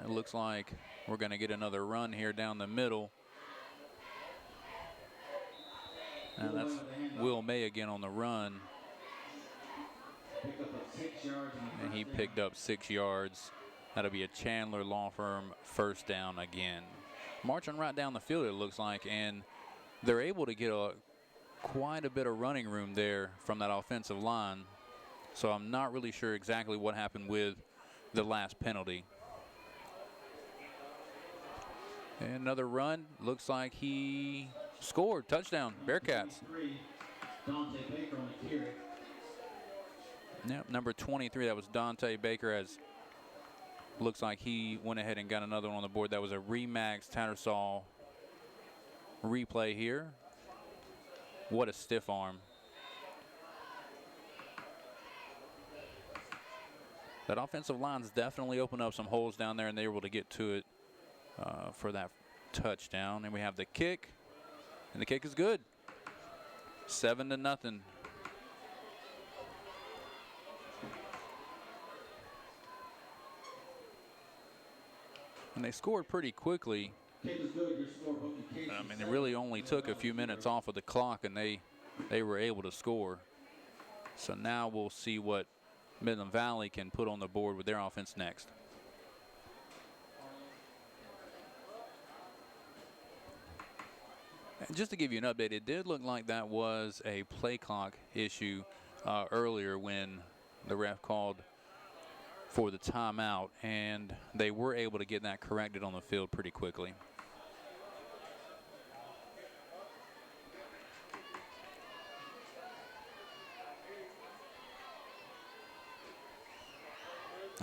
It looks like we're going to get another run here down the middle. And that's Will May again on the run. And he picked up 6 yards. That'll be a Chandler Law Firm first down again. Marching right down the field, it looks like, and they're able to get quite a bit of running room there from that offensive line. So I'm not really sure exactly what happened with the last penalty. And another run. Looks like he scored. Touchdown, Bearcats. Yep, number 23, that was Dante Baker. As looks like he went ahead and got another one on the board. That was a Remax Tattersall replay here. What a stiff arm. That offensive line's definitely opened up some holes down there, and they were able to get to it for that touchdown. And we have the kick, and the kick is good. 7-0. And they scored pretty quickly. I mean, it really only took a few minutes off of the clock, and they were able to score. So now we'll see what Midland Valley can put on the board with their offense next. And just to give you an update, it did look like that was a play clock issue earlier when the ref called for the timeout, and they were able to get that corrected on the field pretty quickly.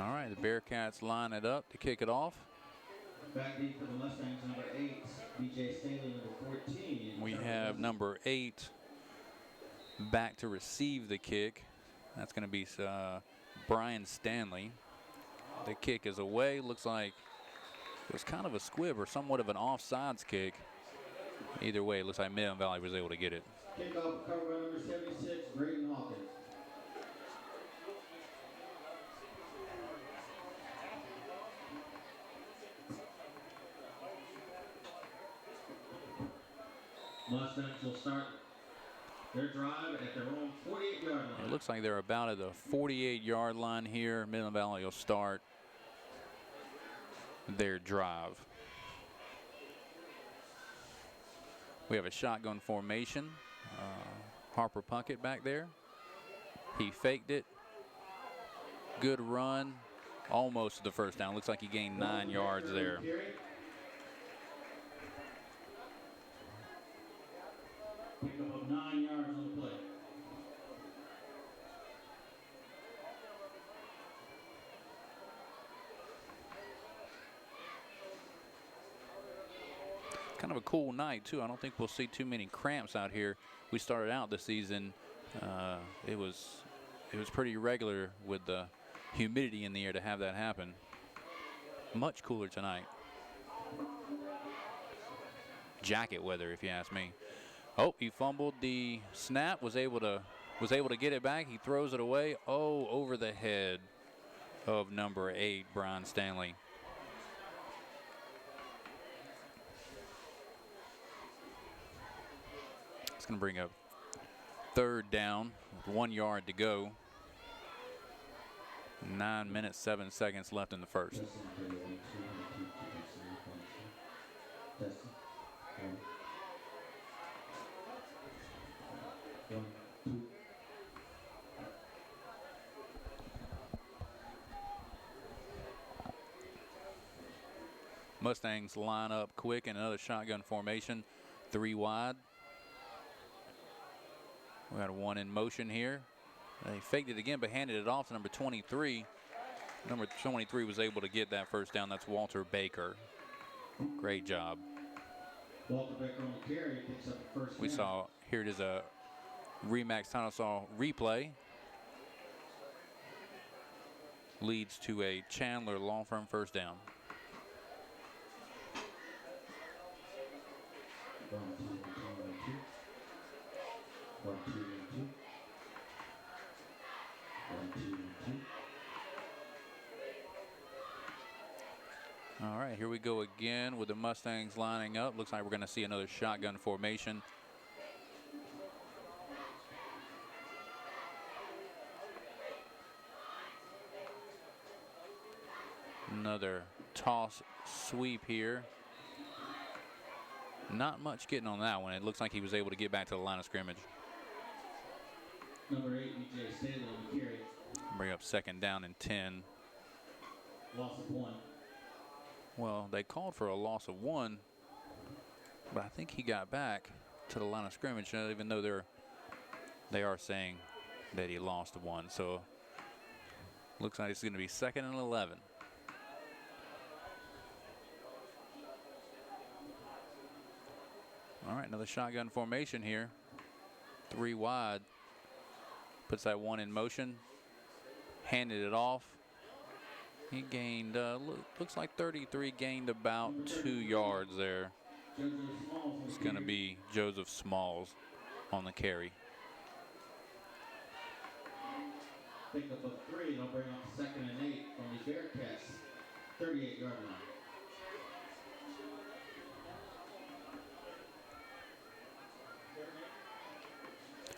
All right, the Bearcats line it up to kick it off. Back deep for the Mustangs, number 8, BJ Staley, number 14. We have number 8 back to receive the kick. That's going to be Brian Stanley. The kick is away. Looks like it was kind of a squib or somewhat of an offsides kick. Either way, it looks like Midland Valley was able to get it. Kickoff cover by number 76, Braden Hawkins. Mustangs will start their drive at their own 48-yard line. It looks like they're about at the 48-yard line here. Midland Valley will start their drive. We have a shotgun formation. Harper Puckett back there. He faked it. Good run. Almost to the first down. Looks like he gained 9 yards there. Pickup of 9 yards on the play. Kind of a cool night too. I don't think we'll see too many cramps out here. We started out the season. It was pretty regular with the humidity in the air to have that happen. Much cooler tonight. Jacket weather, if you ask me. Oh, he fumbled the snap, was able to get it back. He throws it away. Oh, over the head of number 8, Brian Stanley. It's going to bring up 3rd down with 1 yard to go. 9 minutes, 7 seconds left in the first. Mustangs line up quick in another shotgun formation, 3 wide. We got one in motion here. They faked it again, but handed it off to number 23. Number 23 was able to get that first down. That's Walter Baker. Great job. Walter Baker on the carry picks up the first down. We saw, here it is a Remax Tattersall replay. Leads to a Chandler Law Firm first down. 1, 2, 1, 2. 1, 2, 1, 2. 1, 2, 1, 2. right, here we go again with the Mustangs lining up. Looks like we're going to see another shotgun formation. Another toss sweep here. Not much getting on that one. It looks like he was able to get back to the line of scrimmage. Number 8, B.J. Staley on the carry. Bring up 2nd down and 10. Loss of 1. Well, they called for a loss of 1, but I think he got back to the line of scrimmage, even though they are saying that he lost 1. So looks like it's going to be 2nd and 11. All right, another shotgun formation here. 3 wide. Puts that 1 in motion. Handed it off. He gained, looks like 33, gained about 2 yards there. It's going to be Joseph Smalls on the carry. Pick up a 3, they'll bring up 2nd and 8 from the Bearcats, 38-yard line.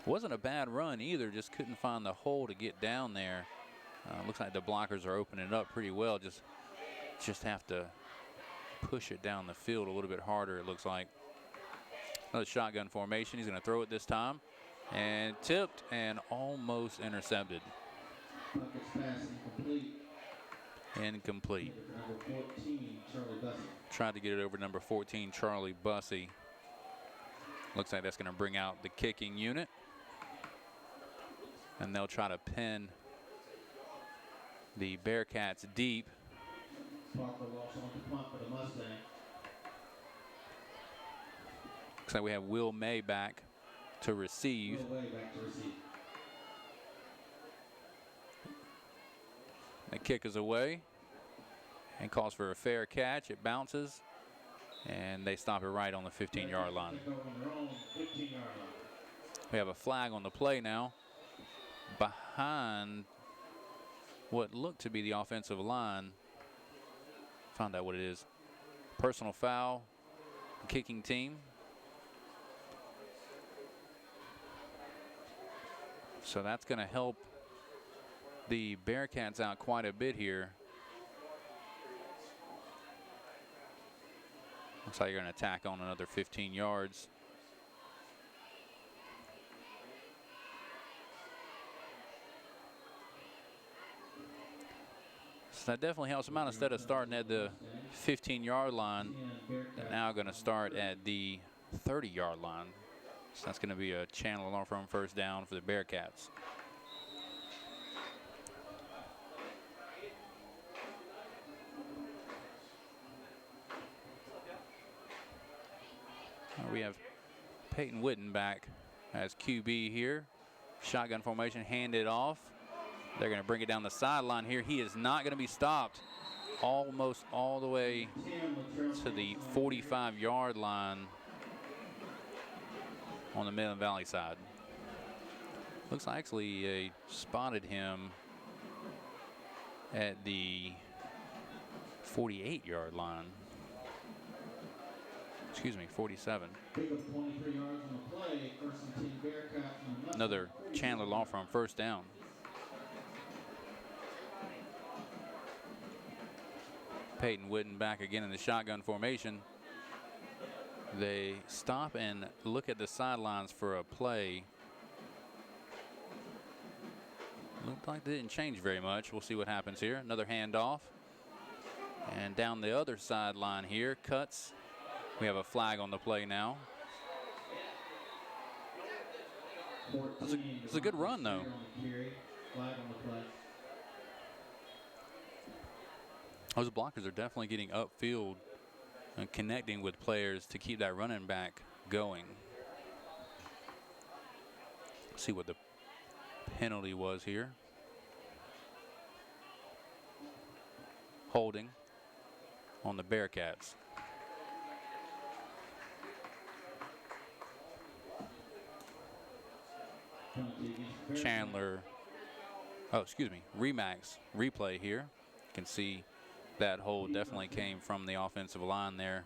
Wasn't a bad run either, just couldn't find the hole to get down there. Looks like the blockers are opening it up pretty well. Just have to push it down the field a little bit harder, it looks like. Another shotgun formation. He's going to throw it this time. And tipped and almost intercepted. Buckets pass incomplete. Incomplete. Number 14, Charlie Bussey. Tried to get it over number 14, Charlie Bussey. Looks like that's going to bring out the kicking unit. And they'll try to pin the Bearcats deep. Parker lost on the punt for the Mustang. Looks like we have Will May back to receive. Will May back to receive. The kick is away and calls for a fair catch. It bounces and they stop it right on the 15-yard line. We have a flag on the play now behind what looked to be the offensive line. Found out what it is. Personal foul, kicking team. So that's going to help the Bearcats out quite a bit here. Looks like you're going to tack on another 15 yards. So that definitely helps them out. Instead of starting at the 15-yard line, they're now going to start at the 30-yard line. So that's going to be a Chandler Law Firm first down for the Bearcats. We have Peyton Witten back as QB here. Shotgun formation, handed off. They're going to bring it down the sideline here. He is not going to be stopped almost all the way to the 45-yard line on the Midland Valley side. Looks like actually spotted him at the 48-yard line. Excuse me, 47. Another Chandler Law Firm first down. Peyton Witten back again in the shotgun formation. They stop and look at the sidelines for a play. Looked like they didn't change very much. We'll see what happens here. Another handoff. And down the other sideline here, cuts. We have a flag on the play now. It's a good run, though. Those blockers are definitely getting upfield and connecting with players to keep that running back going. Let's see what the penalty was here. Holding on the Bearcats. Chandler, oh, excuse me, Remax replay here. You can see that hold definitely came from the offensive line there.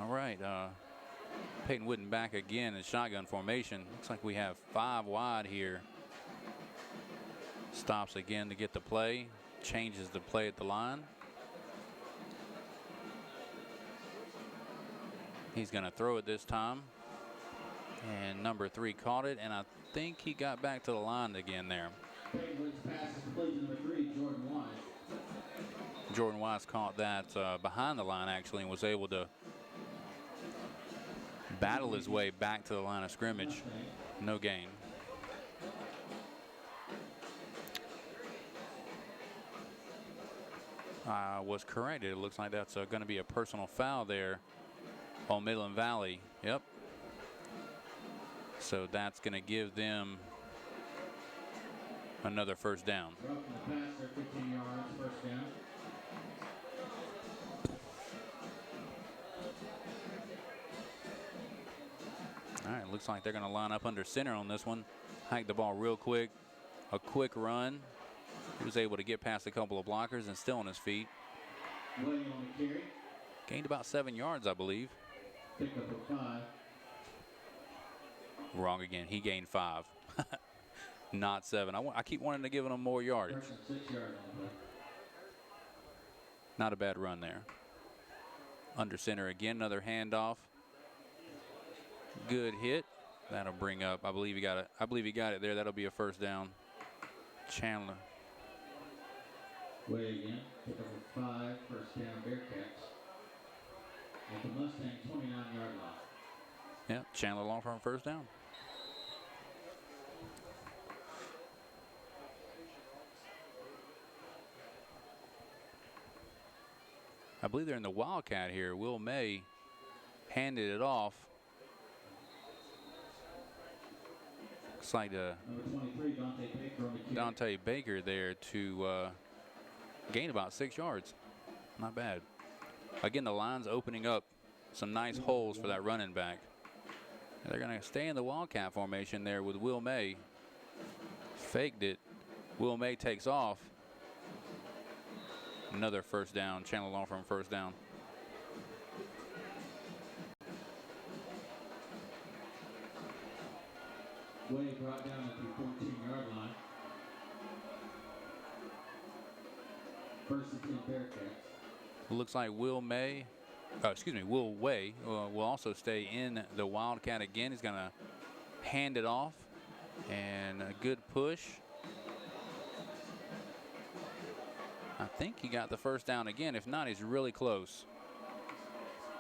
All right, Peyton Wooden back again in shotgun formation. Looks like we have 5 wide here. Stops again to get the play, changes the play at the line. He's going to throw it this time. And number 3 caught it, and I think he got back to the line again there. Jordan Wise caught that behind the line, actually, and was able to battle his way back to the line of scrimmage. No gain. I was corrected. It looks like that's going to be a personal foul there on Midland Valley. Yep. So that's going to give them another first down. All right, looks like they're going to line up under center on this one. Hike the ball real quick. A quick run. He was able to get past a couple of blockers and still on his feet. Gained about 7 yards, I believe. Wrong again. He gained 5. Not 7. I keep wanting to give him more yardage. Not a bad run there. Under center again. Another handoff. Good hit. That'll bring up. I believe he got it. I believe he got it there. That'll be a first down. Chandler. Way again. Pick up a 5. First down. Bearcats. At the Mustang 29-yard line. Yeah. Chandler Law Firm first down. I believe they're in the Wildcat here. Will May handed it off. Looks like Number 23, Dante Baker there to gain about 6 yards. Not bad. Again, the line's opening up some nice holes for that running back. They're going to stay in the Wildcat formation there with Will May. Faked it. Will May takes off. Another first down. Chandler Law Firm first down. Way brought down at the 14-yard line. First and 10 Bearcats. Looks like Will Way will also stay in the Wildcat again. He's going to hand it off. And a good push. I think he got the first down again. If not, he's really close.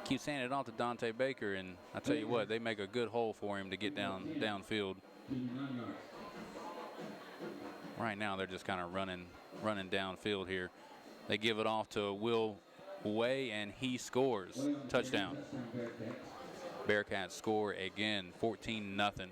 Keeps handing it off to Dante Baker, and I tell you what, they make a good hole for him to get downfield. Right now, they're just kind of running downfield here. They give it off to Will Way, and he scores. Touchdown. Bearcats score again, 14-0.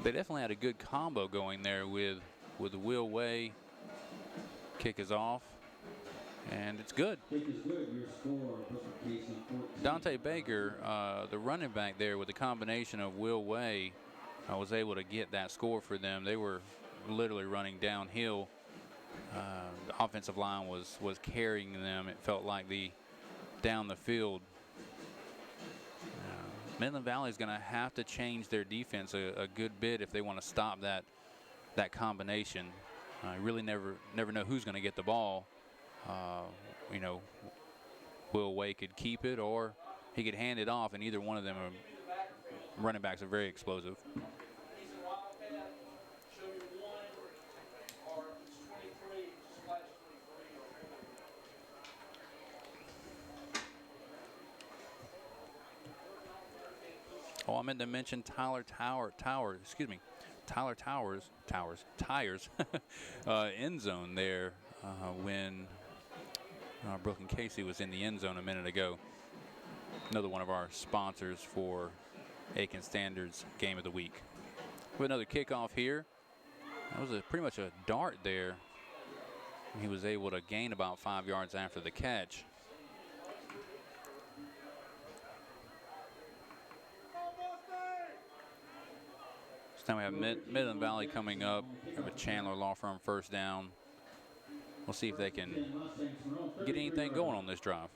They definitely had a good combo going there with Will Way. Kick is off, and it's good. Dante Baker, the running back there, with the combination of Will Way, was able to get that score for them. They were literally running downhill. The offensive line was carrying them. It felt like down the field. Midland Valley is going to have to change their defense a good bit if they want to stop that combination. Really never know who's going to get the ball. You know, Will Way could keep it, or he could hand it off, and either one of them running backs are very explosive. Oh, I meant to mention Tyler Tires end zone there when Brookland-Cayce was in the end zone a minute ago. Another one of our sponsors for Aiken Standard's Game of the Week. With another kickoff here. That was pretty much a dart there. He was able to gain about 5 yards after the catch. So now we have Midland Valley coming up. We have a Chandler Law Firm first down. We'll see if they can get anything going on this drive.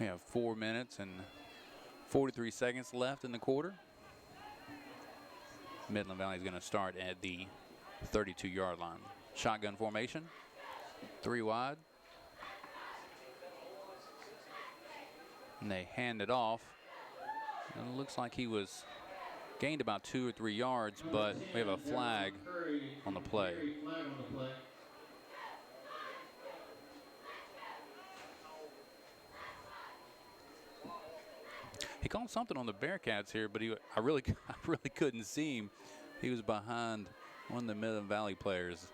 We have 4 minutes and 43 seconds left in the quarter. Midland Valley is going to start at the 32-yard line. Shotgun formation, 3 wide. And they hand it off. And it looks like he was gained about 2 or 3 yards, but we have a flag on the play. He called something on the Bearcats here, but I really couldn't see him. He was behind one of the Midland Valley players.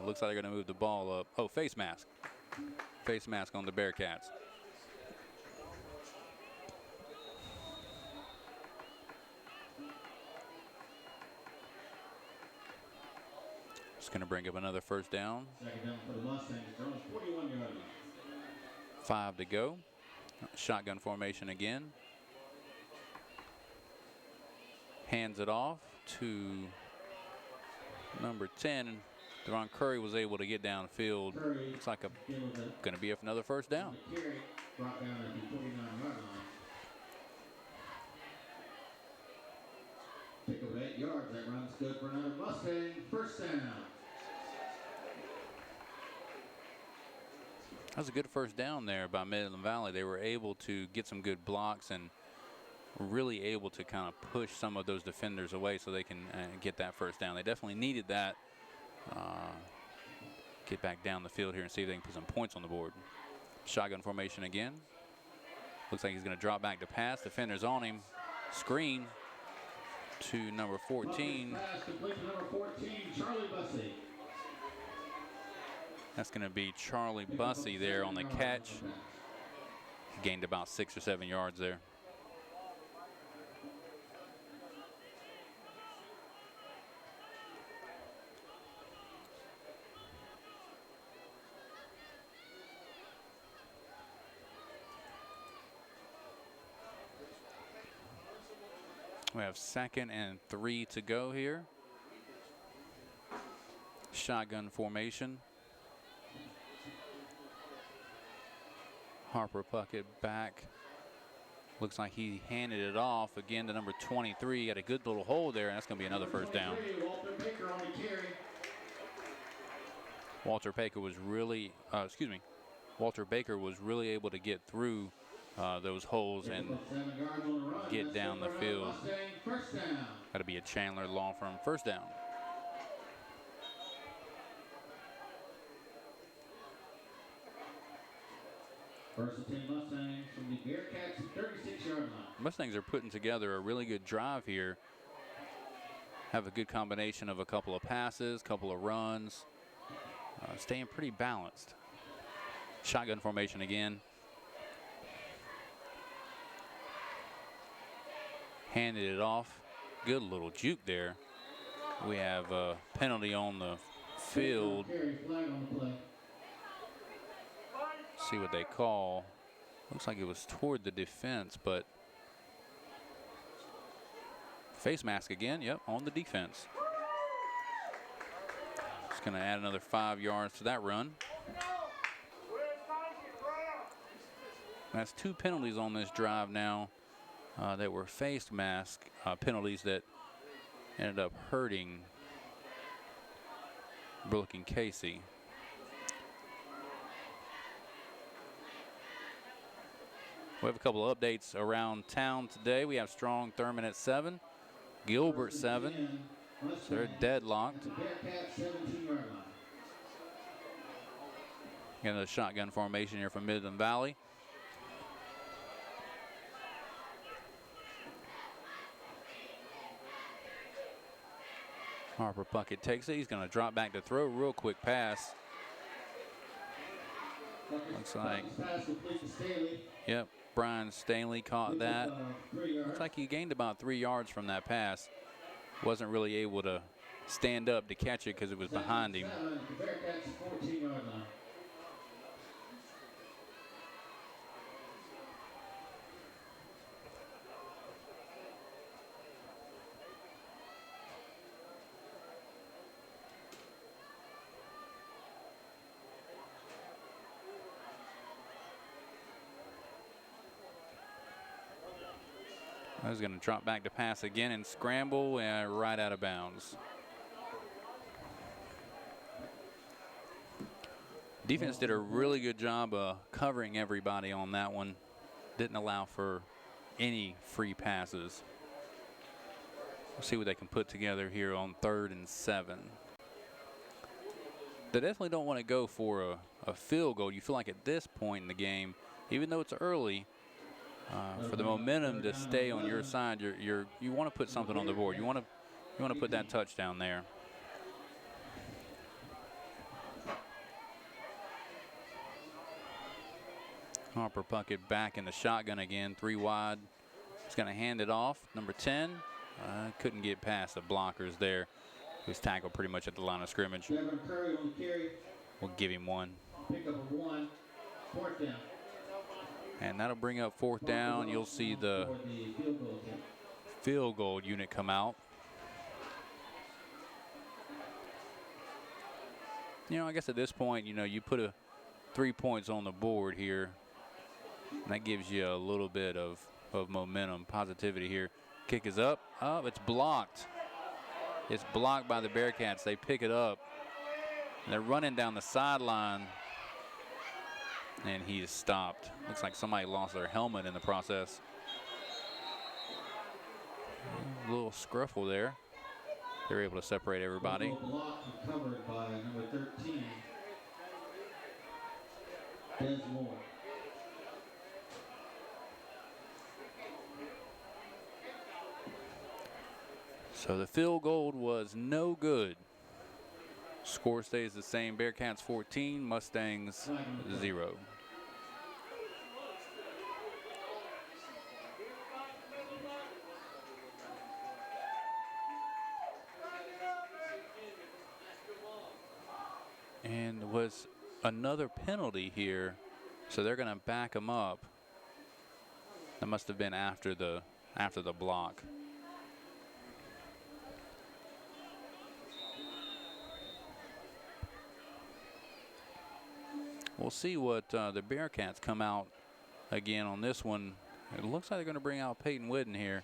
Looks like they're going to move the ball up. Oh, face mask. Face mask on the Bearcats. Just going to bring up another first down. Second down for the Mustangs. 41-yard line. 5 to go. Shotgun formation again. Hands it off to number 10. Deron Curry was able to get downfield. Looks like going to be another first down. Brought down at the 49-yard line. Pick up 8 yards. That run's good for another Mustang. First down. That was a good first down there by Midland Valley. They were able to get some good blocks and really able to kind of push some of those defenders away so they can get that first down. They definitely needed that. Get back down the field here and see if they can put some points on the board. Shotgun formation again. Looks like he's going to drop back to pass. Defenders on him. Screen to number 14. Pass complete to number 14, Charlie Bussey. That's going to be Charlie Bussey there on the catch. Gained about 6 or 7 yards there. We have 2nd and 3 to go here. Shotgun formation. Harper Puckett back. Looks like he handed it off again to number 23. Got a good little hole there, and that's going to be another first down. Walter Baker was really, Walter Baker was really able to get through those holes and get down the field. Got to be a Chandler Law Firm first down. First and 10 Mustangs from the Bearcats, 36-yard line. Mustangs are putting together a really good drive here. Have a good combination of a couple of passes, couple of runs. Staying pretty balanced. Shotgun formation again. Handed it off. Good little juke there. We have a penalty on the field. See what they call. Looks like it was toward the defense, but face mask again. Yep, on the defense. Just going to add another 5 yards to that run. That's 2 penalties on this drive now that were face mask penalties that ended up hurting Brookland-Cayce. We have a couple of updates around town today. We have Strong Thurman at 7, Gilbert 7. So they're deadlocked. Got another shotgun formation here from Midland Valley. Harper Puckett takes it. He's going to drop back to throw. Real quick pass. Looks like, yep, Brian Stanley caught that. Looks like he gained about 3 yards from that pass. Wasn't really able to stand up to catch it because it was behind him. I was going to drop back to pass again and scramble and right out of bounds. Defense did a really good job of covering everybody on that one. Didn't allow for any free passes. We'll see what they can put together here on 3rd and 7. They definitely don't want to go for a field goal. You feel like at this point in the game, even though it's early, for the momentum to stay on your side, you want to put something on the board. You want to put that touchdown there. Harper Puckett back in the shotgun again, 3 wide. He's going to hand it off. Number 10 couldn't get past the blockers there. He was tackled pretty much at the line of scrimmage. We'll give him 1. Pick up a 1, 4th down. And that'll bring up 4th down. You'll see the field goal unit come out. You know, I guess at this point, you know, you put 3 points on the board here. And that gives you a little bit of momentum, positivity here. Kick is up. Oh, it's blocked. It's blocked by the Bearcats. They pick it up. They're running down the sideline. And he is stopped. Looks like somebody lost their helmet in the process. A little scruffle there. They're able to separate everybody. Block covered by number 13, Des Moore. So the field goal was no good. Score stays the same. Bearcats 14, Mustangs 0. And was another penalty here, so they're going to back them up. That must have been after the block. We'll see what the Bearcats come out again on this one. It looks like they're going to bring out Peyton Whidden here.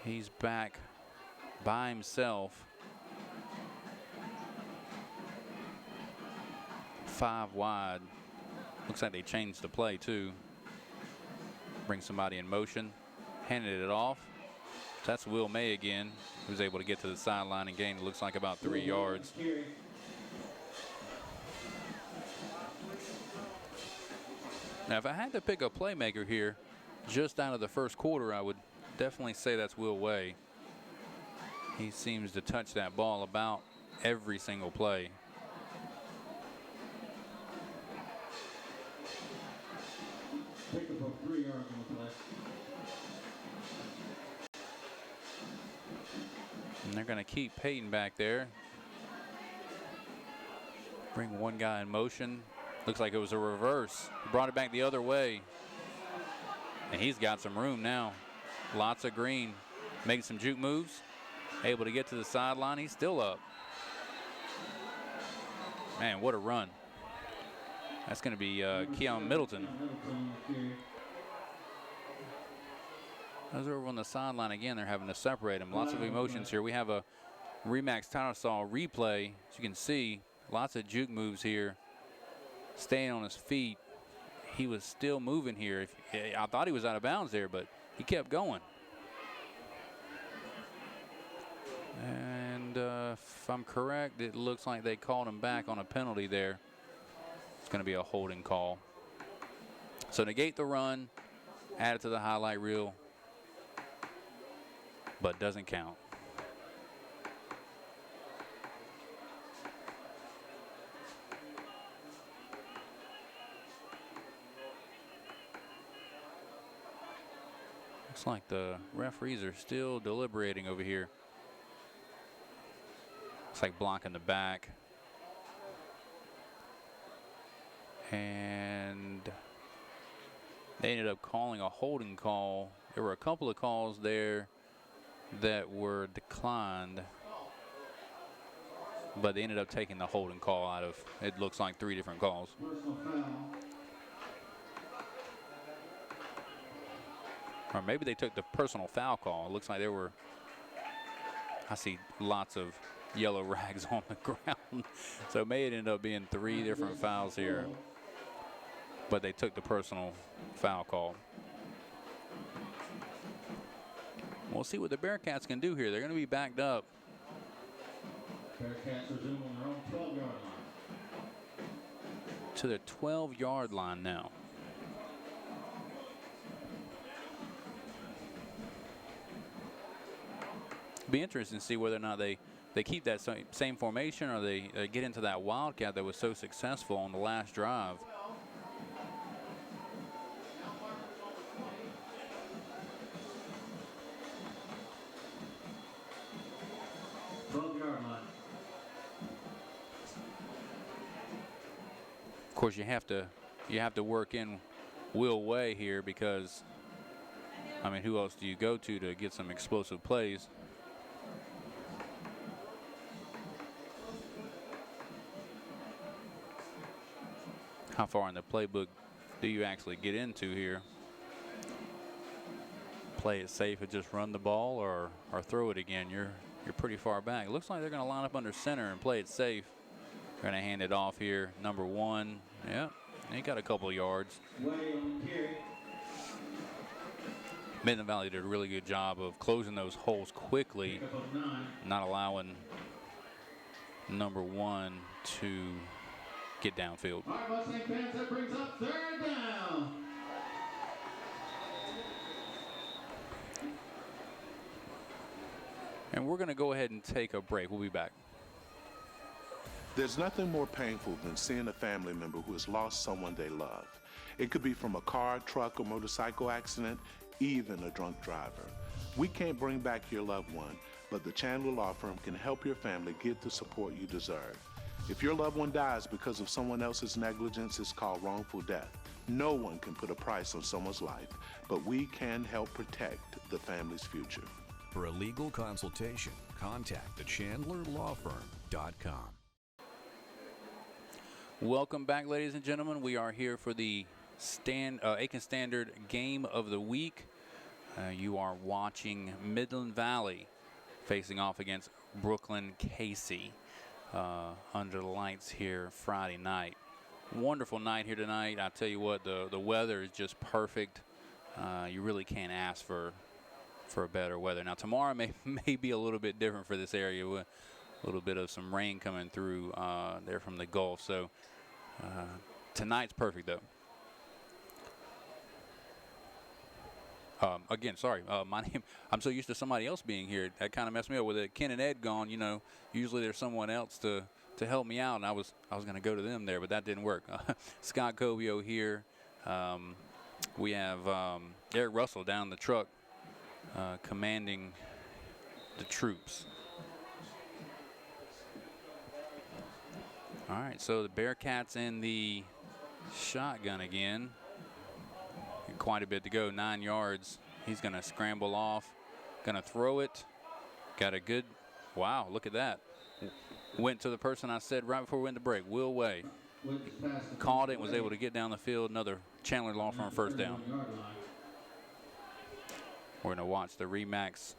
He's back by himself. 5 wide. Looks like they changed the play too. Bring somebody in motion. Handed it off. That's Will May again, who's able to get to the sideline and gain, it looks like, about 3 yards. Now, if I had to pick a playmaker here, just out of the first quarter, I would definitely say that's Will Way. He seems to touch that ball about every single play. Pick up 3 yards on the play. And they're going to keep Peyton back there. Bring one guy in motion. Looks like it was a reverse. Brought it back the other way. And he's got some room now. Lots of green. Making some juke moves. Able to get to the sideline. He's still up. Man, what a run. That's going to be Keon Middleton. Those are over on the sideline again. They're having to separate him. Lots of emotions here. We have a Remax Tattersall replay. As you can see, lots of juke moves here. Staying on his feet. He was still moving here. I thought he was out of bounds there, but he kept going. And if I'm correct, it looks like they called him back on a penalty there. It's going to be a holding call. So negate the run, add it to the highlight reel, but doesn't count. Looks like the referees are still deliberating over here. Looks like blocking the back. And they ended up calling a holding call. There were a couple of calls there that were declined, but they ended up taking the holding call out of, it looks like, 3 different calls. Or maybe they took the personal foul call. It looks like there were, I see lots of yellow rags on the ground. So it may end up being 3 different fouls here, but they took the personal foul call. We'll see what the Bearcats can do here. They're going to be backed up. Bearcats resume on their own 12-yard line. To the 12-yard line now. Be interesting to see whether or not they keep that same formation, or they get into that wildcat that was so successful on the last drive. Of course, you have to work in Will Way here, because I mean, who else do you go to get some explosive plays? How far in the playbook do you actually get into here? Play it safe and just run the ball, or throw it again? You're pretty far back. It looks like they're going to line up under center and play it safe. They're going to hand it off here. Number 1. Yep, he got a couple of yards. Midland Valley did a really good job of closing those holes quickly, not allowing number 1 to get downfield. All right, Mustang fans, that brings up 3rd down. And we're going to go ahead and take a break. We'll be back. There's nothing more painful than seeing a family member who has lost someone they love. It could be from a car, truck, or motorcycle accident, even a drunk driver. We can't bring back your loved one, but the Chandler Law Firm can help your family get the support you deserve. If your loved one dies because of someone else's negligence, it's called wrongful death. No one can put a price on someone's life, but we can help protect the family's future. For a legal consultation, contact thechandlerlawfirm.com. Welcome back, ladies and gentlemen. We are here for the Aiken Standard Game of the Week. You are watching Midland Valley facing off against Brookland-Cayce under the lights here Friday night. Wonderful night here tonight. I tell you what, the weather is just perfect. You really can't ask for better weather. Now tomorrow may be a little bit different for this area, with a little bit of some rain coming through there from the Gulf. So tonight's perfect though. Again, sorry, my name, I'm so used to somebody else being here. That kind of messed me up with it. Ken and Ed gone, you know, usually there's someone else to help me out, and I was going to go to them there, but that didn't work. Scott Covio here. We have Eric Russell down the truck commanding the troops. All right, so the Bearcats in the shotgun again. Quite a bit to go, 9 yards. He's going to scramble off, going to throw it. Got a good, wow, look at that. Went to the person I said right before we went to break, Will Way. Caught it and was able to get down the field. Another Chandler Law Firm first down. We're going to watch the Remax.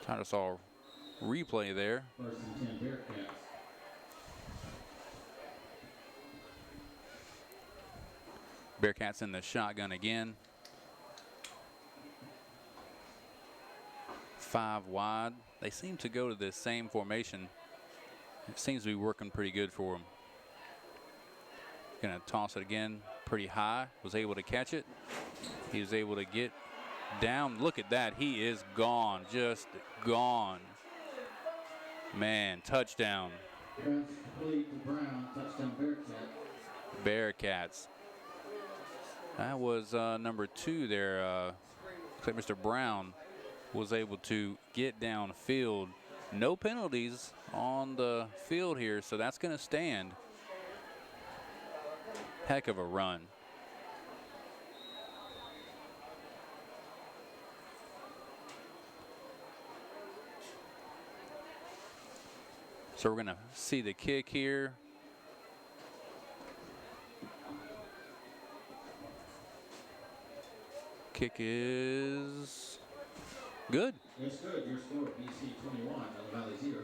Kind of saw a replay there. First and 10 Bearcats. Bearcats in the shotgun again. 5 wide. They seem to go to the same formation. It seems to be working pretty good for them. Gonna toss it again pretty high. Was able to catch it. He was able to get down. Look at that. He is gone. Just gone. Man, touchdown. Complete to Brown. Touchdown Bearcats. Bearcats. That was number 2 there, Looks like Mr. Brown was able to get downfield. No penalties on the field here, so that's going to stand. Heck of a run. So we're going to see the kick here. Kick is good. It's good. Your score, BC 21, Midland Valley 0.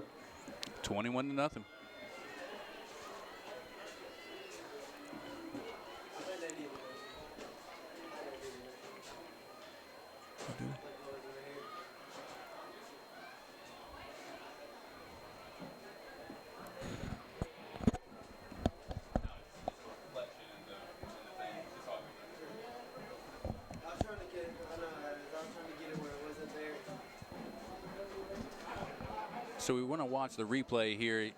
21-0. So we want to watch the replay here.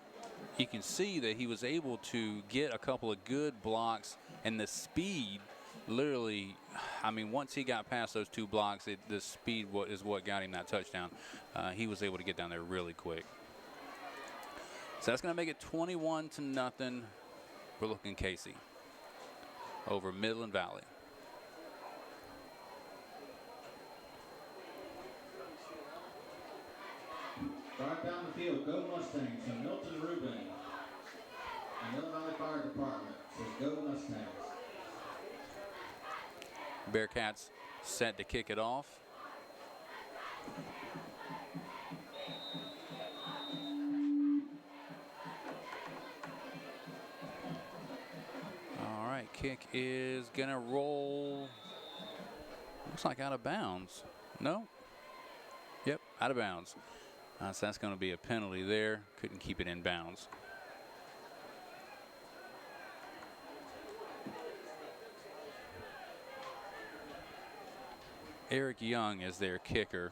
You can see that he was able to get a couple of good blocks, and the speed literally, I mean, once he got past those two blocks, the speed is what got him that touchdown. He was able to get down there really quick. So that's going to make it 21-0 Brookland-Cayce over Midland Valley. Drive down the field, go Mustangs, and Milton Rubin. And Midland Valley Fire Department says go Mustangs. Bearcats set to kick it off. All right, kick is gonna roll. Looks like out of bounds. No? Yep, out of bounds. So that's going to be a penalty there. Couldn't keep it in bounds. Eric Young is their kicker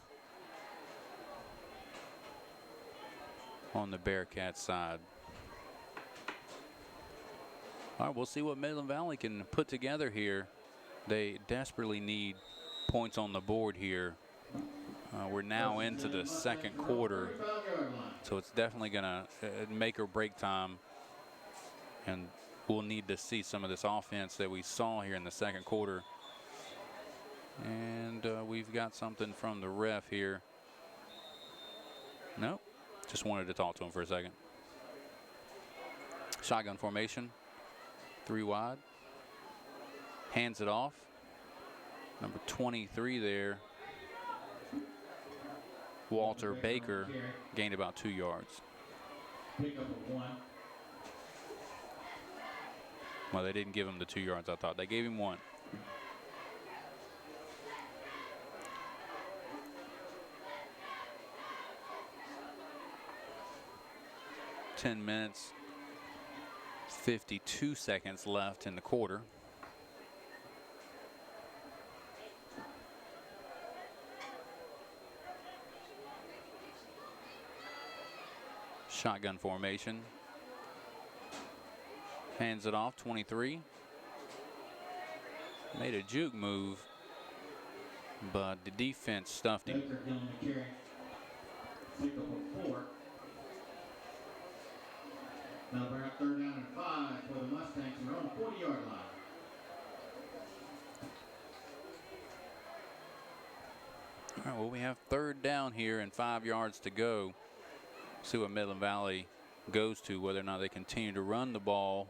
on the Bearcats side. All right, we'll see what Midland Valley can put together here. They desperately need points on the board here. We're now into the second quarter, so it's definitely going to make or break time, and we'll need to see some of this offense that we saw here in the second quarter. And we've got something from the ref here. Nope, just wanted to talk to him for a second. Shotgun formation, 3 wide, hands it off. Number 23 there, Walter Baker, gained about 2 yards. Pick up a 1. Well, they didn't give him the 2 yards, I thought. They gave him 1. $10 minutes, 52 seconds left in the quarter. Shotgun formation. Hands it off, 23. Made a juke move, but the defense stuffed him. Baker getting the carry. Pick up a 4. Now bring up 3rd down and 5 for the Mustangs. We're on the 40-yard line. All right, well, we have 3rd down here and 5 yards to go. See what Midland Valley goes to, whether or not they continue to run the ball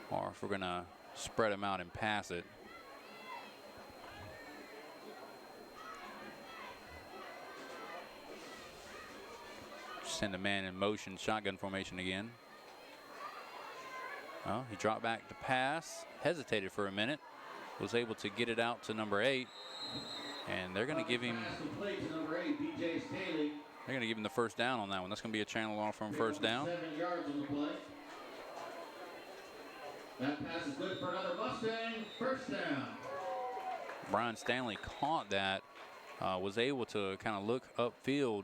or if we're going to spread them out and pass it. Send a man in motion, shotgun formation again. Oh, he dropped back to pass, hesitated for a minute, was able to get it out to number 8, and they're going to give him. They're going to give him the 1st down on that one. That's going to be a channel off from 1st down. 7 yards on the play. That pass is good for another Mustang. 1st down. Brian Stanley caught that, was able to kind of look upfield,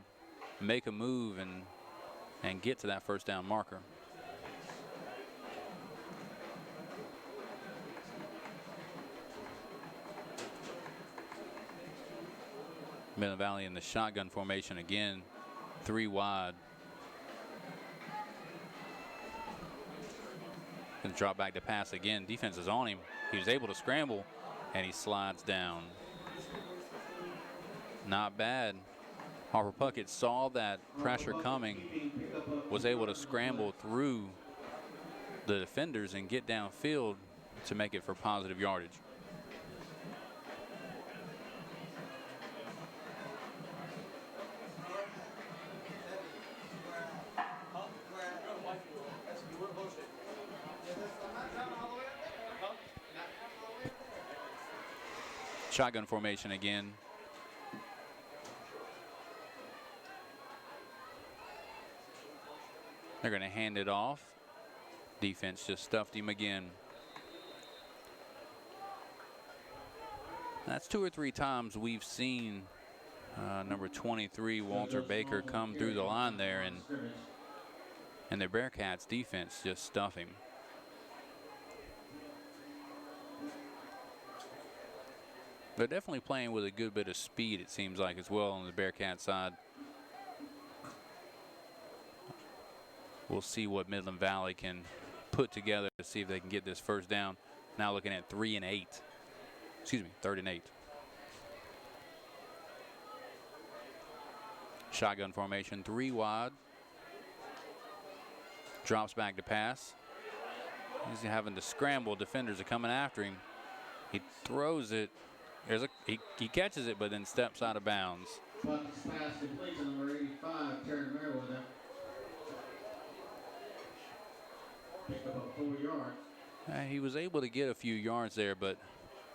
make a move, and get to that 1st down marker. Midland Valley in the shotgun formation again, 3 wide. Gonna drop back to pass again. Defense is on him. He was able to scramble, and he slides down. Not bad. Harper Puckett saw that pressure coming, was able to scramble through the defenders and get downfield to make it for positive yardage. Shotgun formation again. They're going to hand it off. Defense just stuffed him again. That's 2 or 3 times we've seen number 23, Walter Baker, come through the line there, and the Bearcats defense just stuff him. They're definitely playing with a good bit of speed, it seems like, as well on the Bearcat side. We'll see what Midland Valley can put together to see if they can get this first down. Now looking at 3 and 8. Excuse me, 3rd and 8. Shotgun formation, 3 wide. Drops back to pass. He's having to scramble. Defenders are coming after him. He throws it. He catches it, but then steps out of bounds. Buckets pass complete to number 85, Terry Merriweather. Pick up 4 yards. He was able to get a few yards there, but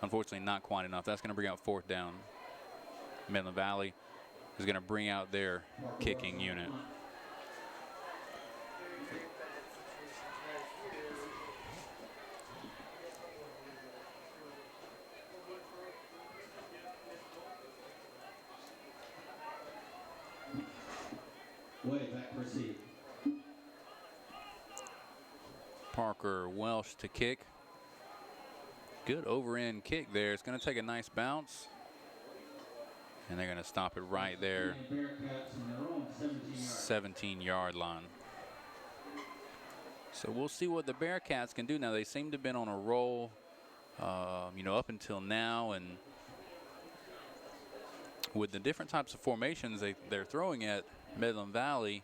unfortunately not quite enough. That's going to bring out 4th down. Midland Valley is going to bring out their kicking unit. Way back receive. Parker Welsh to kick. Good over-end kick there. It's going to take a nice bounce. And they're going to stop it right there. 17-yard line. So we'll see what the Bearcats can do now. They seem to have been on a roll, up until now. And with the different types of formations they're throwing at Midland Valley,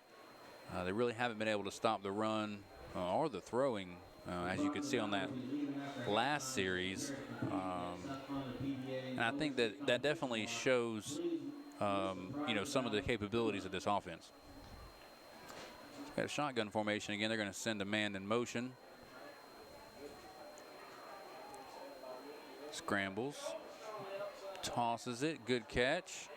they really haven't been able to stop the run or the throwing, as you could see on that last series. And I think that definitely shows, some of the capabilities of this offense. Got a shotgun formation again. They're going to send a man in motion. Scrambles. Tosses it. Good catch.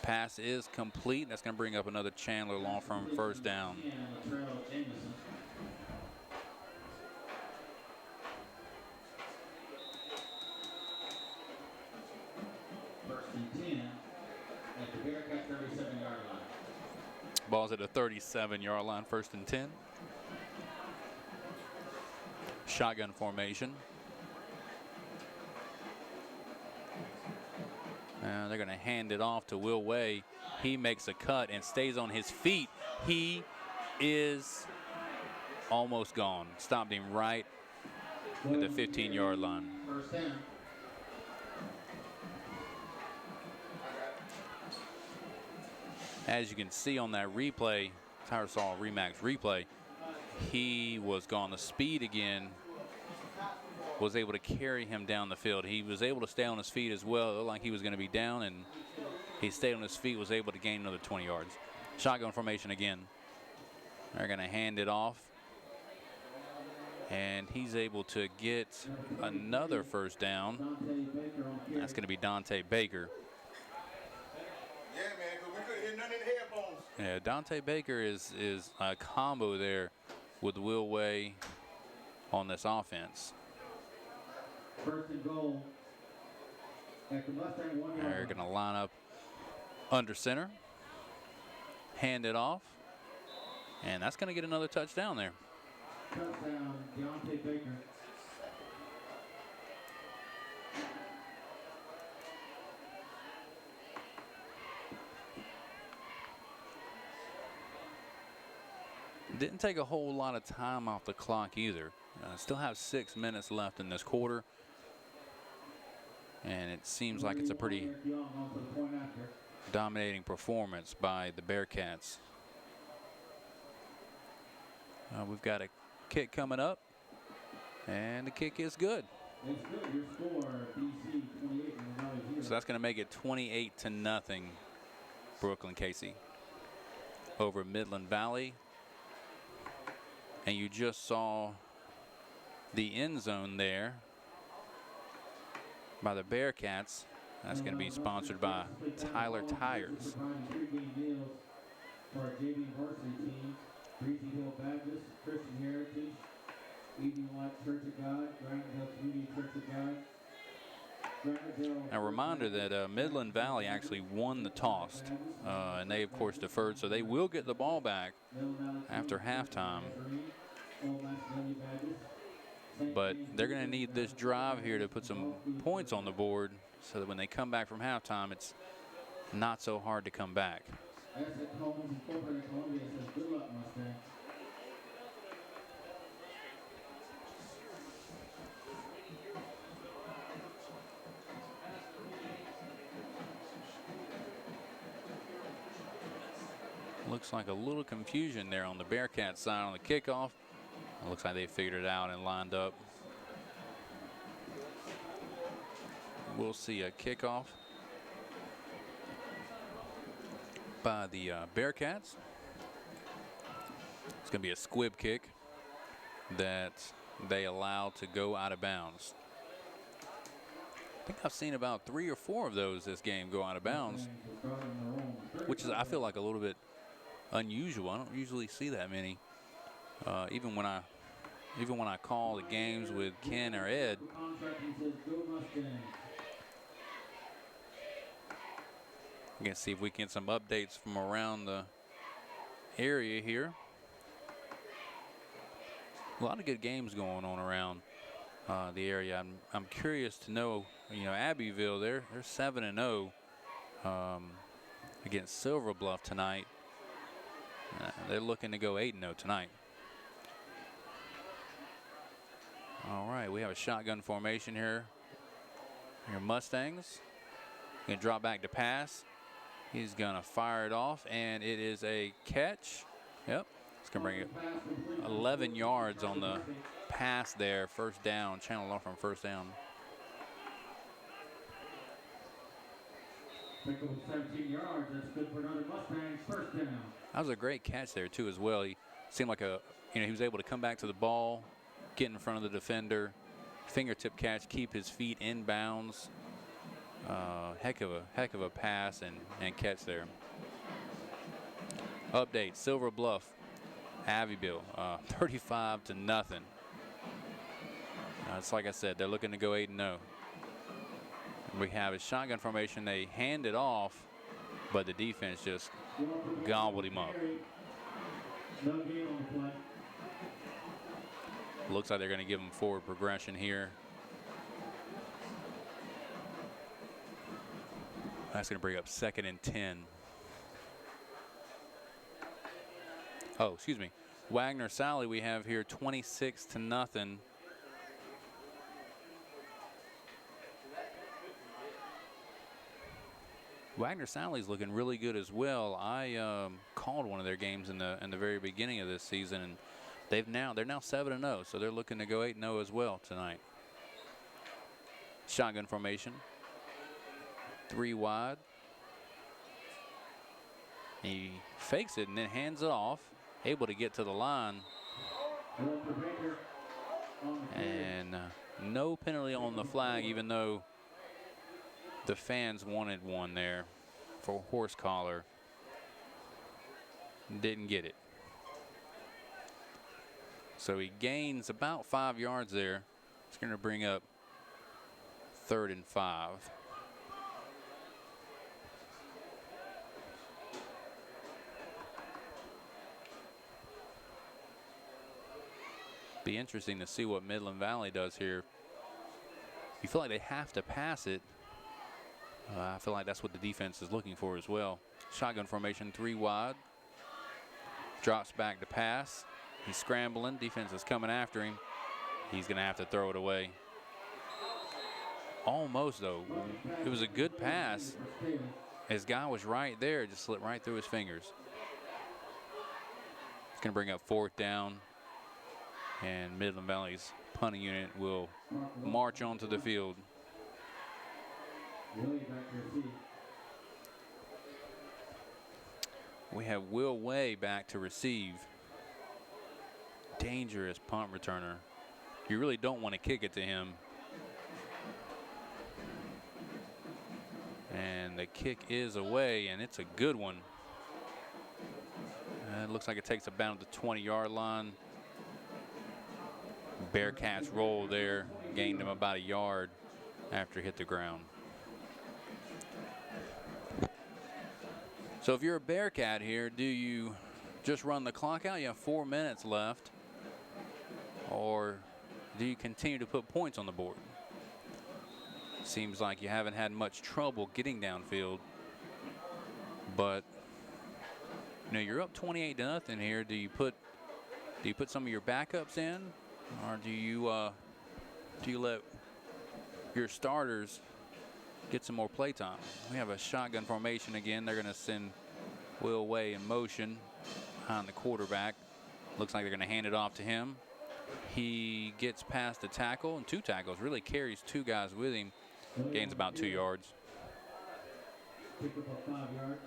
Pass is complete. That's going to bring up another Chandler Law Firm first down. First and 10 at the Bearcat 37-yard line. Ball's at a 37-yard line, 1st and 10. Shotgun formation. And they're going to hand it off to Will Way. He makes a cut and stays on his feet. He is almost gone. Stopped him right at the 15-yard line. First down. As you can see on that replay, Tyresaw Remax replay, he was gone. The speed again was able to carry him down the field. He was able to stay on his feet as well. It looked like he was going to be down, and he stayed on his feet, was able to gain another 20 yards. Shotgun formation again. They're going to hand it off. And he's able to get another first down. That's going to be Dante Baker. Yeah, man, because we couldn't hit none in the headphones. Yeah, Dante Baker is a combo there with Will Way on this offense. First and goal at the Mustang 1 yard. They're going to line up under center, hand it off, and that's going to get another touchdown there. Touchdown, Deontay Baker. Didn't take a whole lot of time off the clock either. Still have 6 minutes left in this quarter. And it seems like it's a pretty dominating performance by the Bearcats. We've got a kick coming up, and the kick is good. So that's going to make it 28-0, Brookland-Cayce over Midland Valley. And you just saw the end zone there by the Bearcats. That's going to be sponsored by Tyler Tires. A reminder that Midland Valley actually won the toss, and they, of course, deferred, so they will get the ball back after halftime. But they're going to need this drive here to put some points on the board so that when they come back from halftime, it's not so hard to come back. Looks like a little confusion there on the Bearcat side on the kickoff. It looks like they figured it out and lined up. We'll see a kickoff by the Bearcats. It's going to be a squib kick that they allow to go out of bounds. I think I've seen about 3 or 4 of those this game go out of bounds, which is, I feel like, a little bit unusual. I don't usually see that many. Even when I call the games with Ken or Ed, we can see if we can get some updates from around the area here. A lot of good games going on around the area. I'm curious to know, Abbeville, they're 7-0 against Silver Bluff tonight. They're looking to go 8-0 tonight. All right, we have a shotgun formation here. Your Mustangs gonna drop back to pass. He's gonna fire it off, and it is a catch. Yep, it's gonna bring it 11 yards on the pass there. First down, channel off from first down. 17 yards, that's good for another Mustangs first down. That was a great catch there too as well. He seemed like he was able to come back to the ball, get in front of the defender, fingertip catch, keep his feet in bounds. Heck of a pass and catch there. Update: Silver Bluff, Abbeville, 35-0. It's like I said, they're looking to go 8-0. We have a shotgun formation. They hand it off, but the defense just gobbled him up. Looks like they're going to give him forward progression here. That's going to bring up 2nd and 10. Oh, excuse me. Wagner Sally we have here 26-0. Wagner Sally's looking really good as well. I called one of their games in the very beginning of this season, and they're now 7-0, so they're looking to go 8-0 as well tonight. Shotgun formation, 3 wide. He fakes it and then hands it off, able to get to the line, and no penalty on the flag, even though the fans wanted one there for horse collar. Didn't get it. So he gains about 5 yards there. It's going to bring up 3rd and 5. Be interesting to see what Midland Valley does here. You feel like they have to pass it. I feel like that's what the defense is looking for as well. Shotgun formation, 3 wide. Drops back to pass. He's scrambling. Defense is coming after him. He's going to have to throw it away. Almost, though. It was a good pass. His guy was right there. Just slipped right through his fingers. It's going to bring up 4th down. And Midland Valley's punting unit will march onto the field. We have Will Way back to receive. Dangerous punt returner. You really don't want to kick it to him. And the kick is away, and it's a good one. It looks like it takes about the 20-yard line. Bearcats roll there, gained him about a yard after it hit the ground. So if you're a Bearcat here, do you just run the clock out? You have 4 minutes left. Or do you continue to put points on the board? Seems like you haven't had much trouble getting downfield. But you're up 28-0 here. Do you put some of your backups in, or do you let your starters get some more play time? We have a shotgun formation again. They're going to send Will Way in motion behind the quarterback. Looks like they're going to hand it off to him. He gets past the tackle and 2 tackles. Really carries 2 guys with him. Gains about 2 yards. Pick up about 5 yards.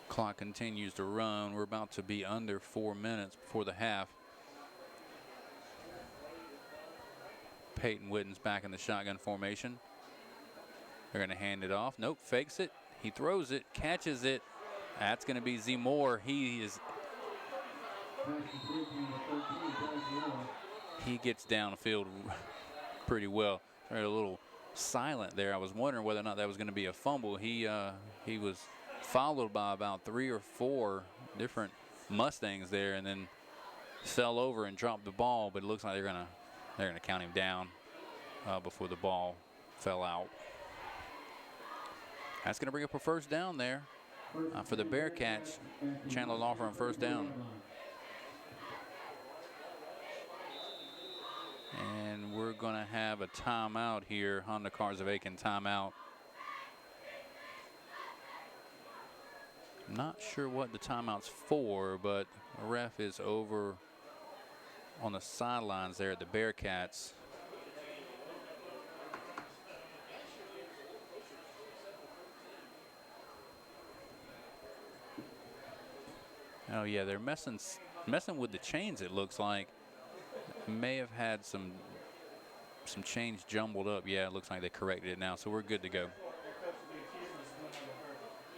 Clock continues to run. We're about to be under 4 minutes before the half. Peyton Witten's back in the shotgun formation. They're going to hand it off. Nope, fakes it. He throws it, catches it. That's going to be Z Moore. He gets downfield pretty well. They're a little silent there. I was wondering whether or not that was going to be a fumble. He was followed by about 3 or 4 different Mustangs there, and then fell over and dropped the ball. But it looks like they're gonna count him down before the ball fell out. That's going to bring up a 1st down there for the Bearcats. Chandler Law Firm 1st down. And we're going to have a timeout here. Honda Cars of Aiken timeout. Not sure what the timeout's for, but the ref is over on the sidelines there at the Bearcats. Oh yeah, they're messing with the chains, it looks like. May have had some chains jumbled up. Yeah, it looks like they corrected it now, so we're good to go.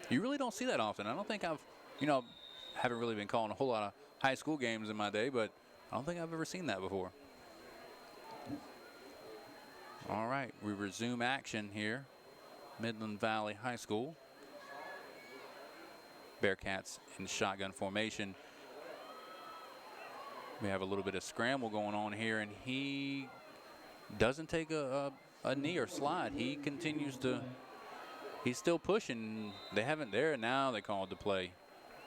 You really don't see that often. I don't think haven't really been calling a whole lot of high school games in my day, but I don't think I've ever seen that before. All right, we resume action here. Midland Valley High School. Bearcats in shotgun formation. We have a little bit of scramble going on here, and he doesn't take a knee or slide. He continues to, he's still pushing. They haven't there. Now they called the play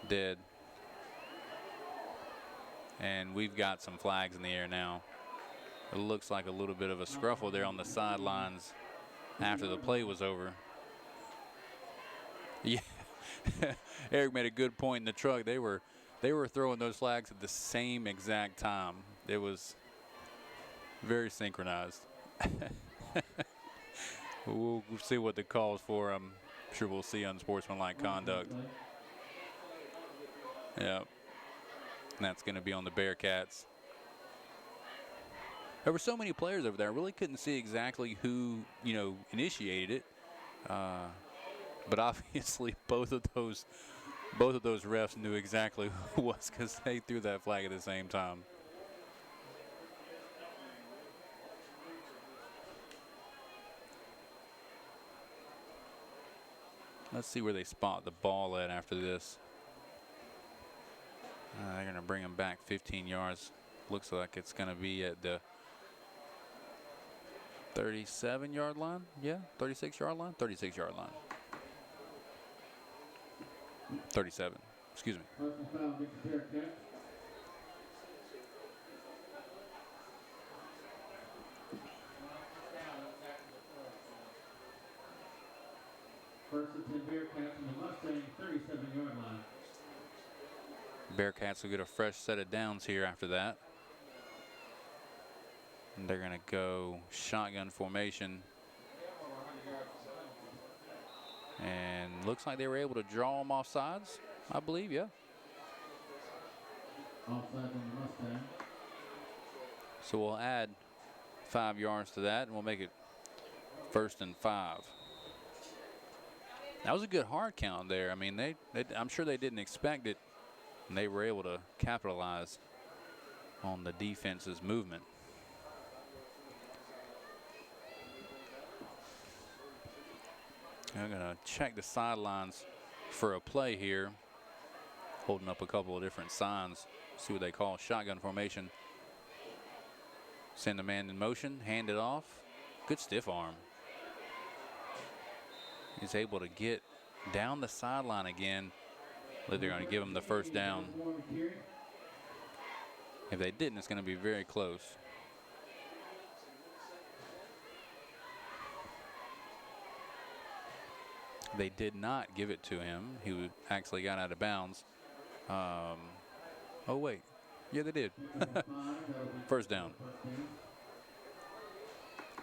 dead. And we've got some flags in the air now. It looks like a little bit of a scruffle there on the sidelines after the play was over. Yeah. Eric made a good point in the truck. They were throwing those flags at the same exact time. It was very synchronized. We'll see what the call's for. I'm sure we'll see unsportsmanlike conduct. Yeah. And that's going to be on the Bearcats. There were so many players over there. I really couldn't see exactly who, initiated it. But obviously both of those refs knew exactly who it was, because they threw that flag at the same time. Let's see where they spot the ball at after this. They're going to bring him back 15 yards. looks like it's going to be at the 37-yard line. Yeah, 36-yard line. 36-yard line. 37. Excuse me. Personal foul against the Bearcats. First and 10 Bearcats on the Mustang 37-yard line. Bearcats will get a fresh set of downs here after that. And they're going to go shotgun formation. And looks like they were able to draw them off sides, I believe, yeah. Offside on the Mustang. So we'll add 5 yards to that, and we'll make it 1st and 5. That was a good hard count there. I mean, I'm sure they didn't expect it, and they were able to capitalize on the defense's movement. I'm going to check the sidelines for a play here. Holding up a couple of different signs. See what they call shotgun formation. Send the man in motion, hand it off. Good stiff arm. He's able to get down the sideline again. They're going to give him the first down. If they didn't, it's going to be very close. They did not give it to him. He actually got out of bounds. Oh, wait. Yeah, they did. First down.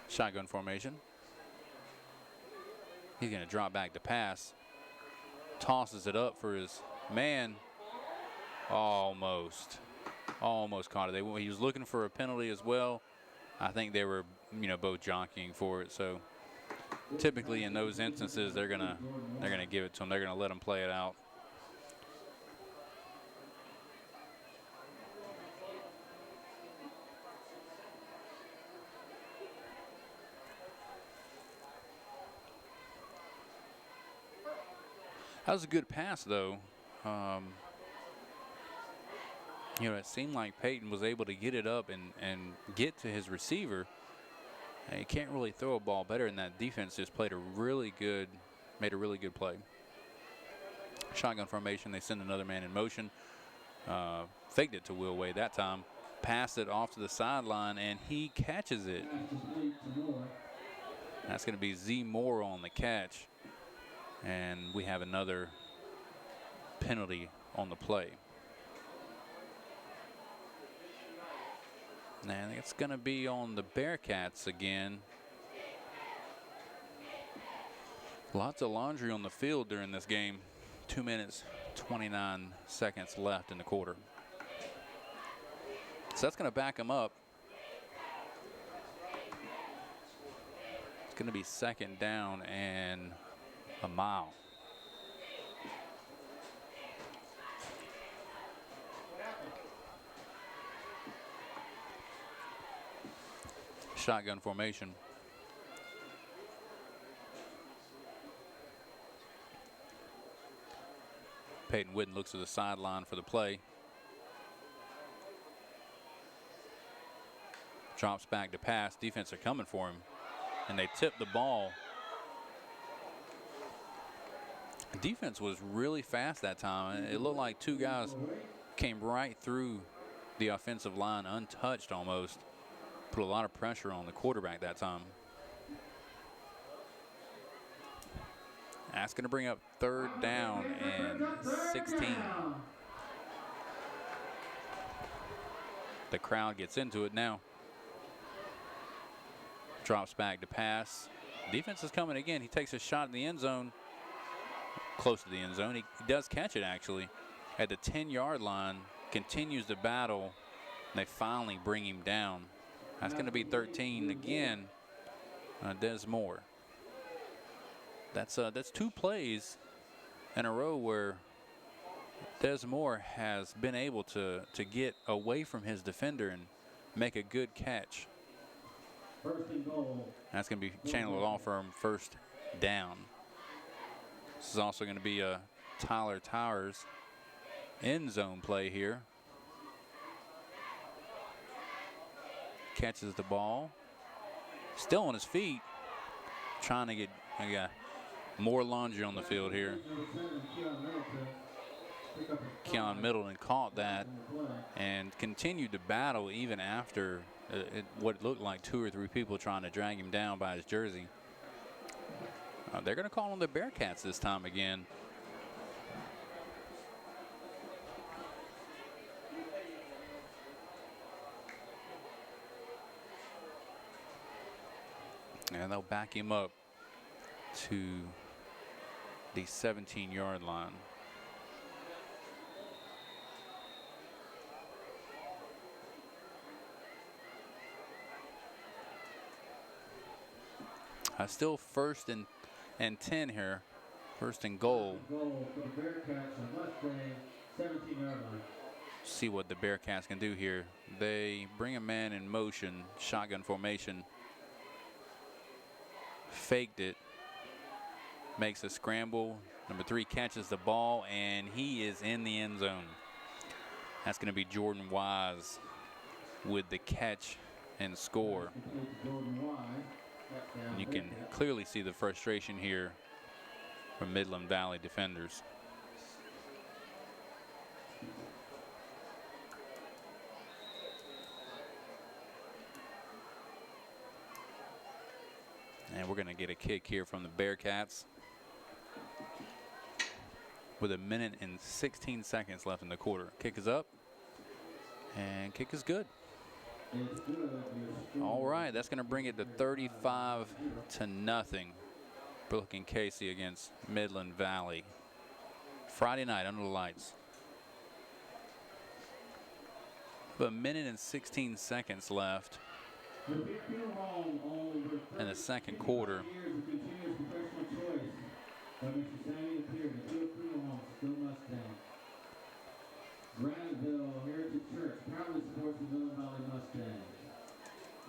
Shotgun formation. He's going to drop back to pass. Tosses it up for his man. Almost caught it. He was looking for a penalty as well. I think they were, both jockeying for it. So typically in those instances, they're gonna give it to him. They're gonna let him play it out. That was a good pass, though. It seemed like Peyton was able to get it up and get to his receiver. And you can't really throw a ball better, and that defense just made a really good play. Shotgun formation, they send another man in motion. Faked it to Will Wade that time. Passed it off to the sideline, and he catches it. That's going to be Z Moore on the catch. And we have another penalty on the play. And it's going to be on the Bearcats again. Lots of laundry on the field during this game. 2 minutes, 29 seconds left in the quarter. So that's going to back them up. It's going to be 2nd down and a mile. Shotgun formation. Peyton Whitten looks to the sideline for the play. Drops back to pass. Defense are coming for him. And they tip the ball. The defense was really fast that time. It looked like 2 guys came right through the offensive line untouched almost. Put a lot of pressure on the quarterback that time. That's going to bring up 3rd down and 16. The crowd gets into it now. Drops back to pass. Defense is coming again. He takes a shot in the end zone. Close to the end zone. He does catch it actually at the 10-yard line. Continues the battle. And they finally bring him down. That's going to be 13 again. Des Moore. That's 2 plays in a row where Des Moore has been able to get away from his defender and make a good catch. That's going to be Chandler Law Firm 1st down. This is also going to be a Tyler Towers end zone play here. catches the ball. Still on his feet. Trying to get more laundry on the field here. Keon Middleton caught that and continued to battle even after what looked like 2 or 3 people trying to drag him down by his jersey. They're going to call on the Bearcats this time again. And they'll back him up to the 17-yard line. Still 1st and 10 here. 1st and goal. Goal for the Bearcats on Mustang, 17-yard line. See what the Bearcats can do here. They bring a man in motion, shotgun formation. Faked it. Makes a scramble. Number 3 catches the ball, and he is in the end zone. That's going to be Jordan Wise with the catch and score. And you can clearly see the frustration here from Midland Valley defenders. And we're going to get a kick here from the Bearcats with 1 minute and 16 seconds left in the quarter. Kick is up, and kick is good. All right, that's going to bring it to 35-0. Brookland-Cayce against Midland Valley. Friday night under the lights. But 1 minute and 16 seconds left in the second quarter. Granville Heritage Church proudly supports the Midland Valley Mustangs.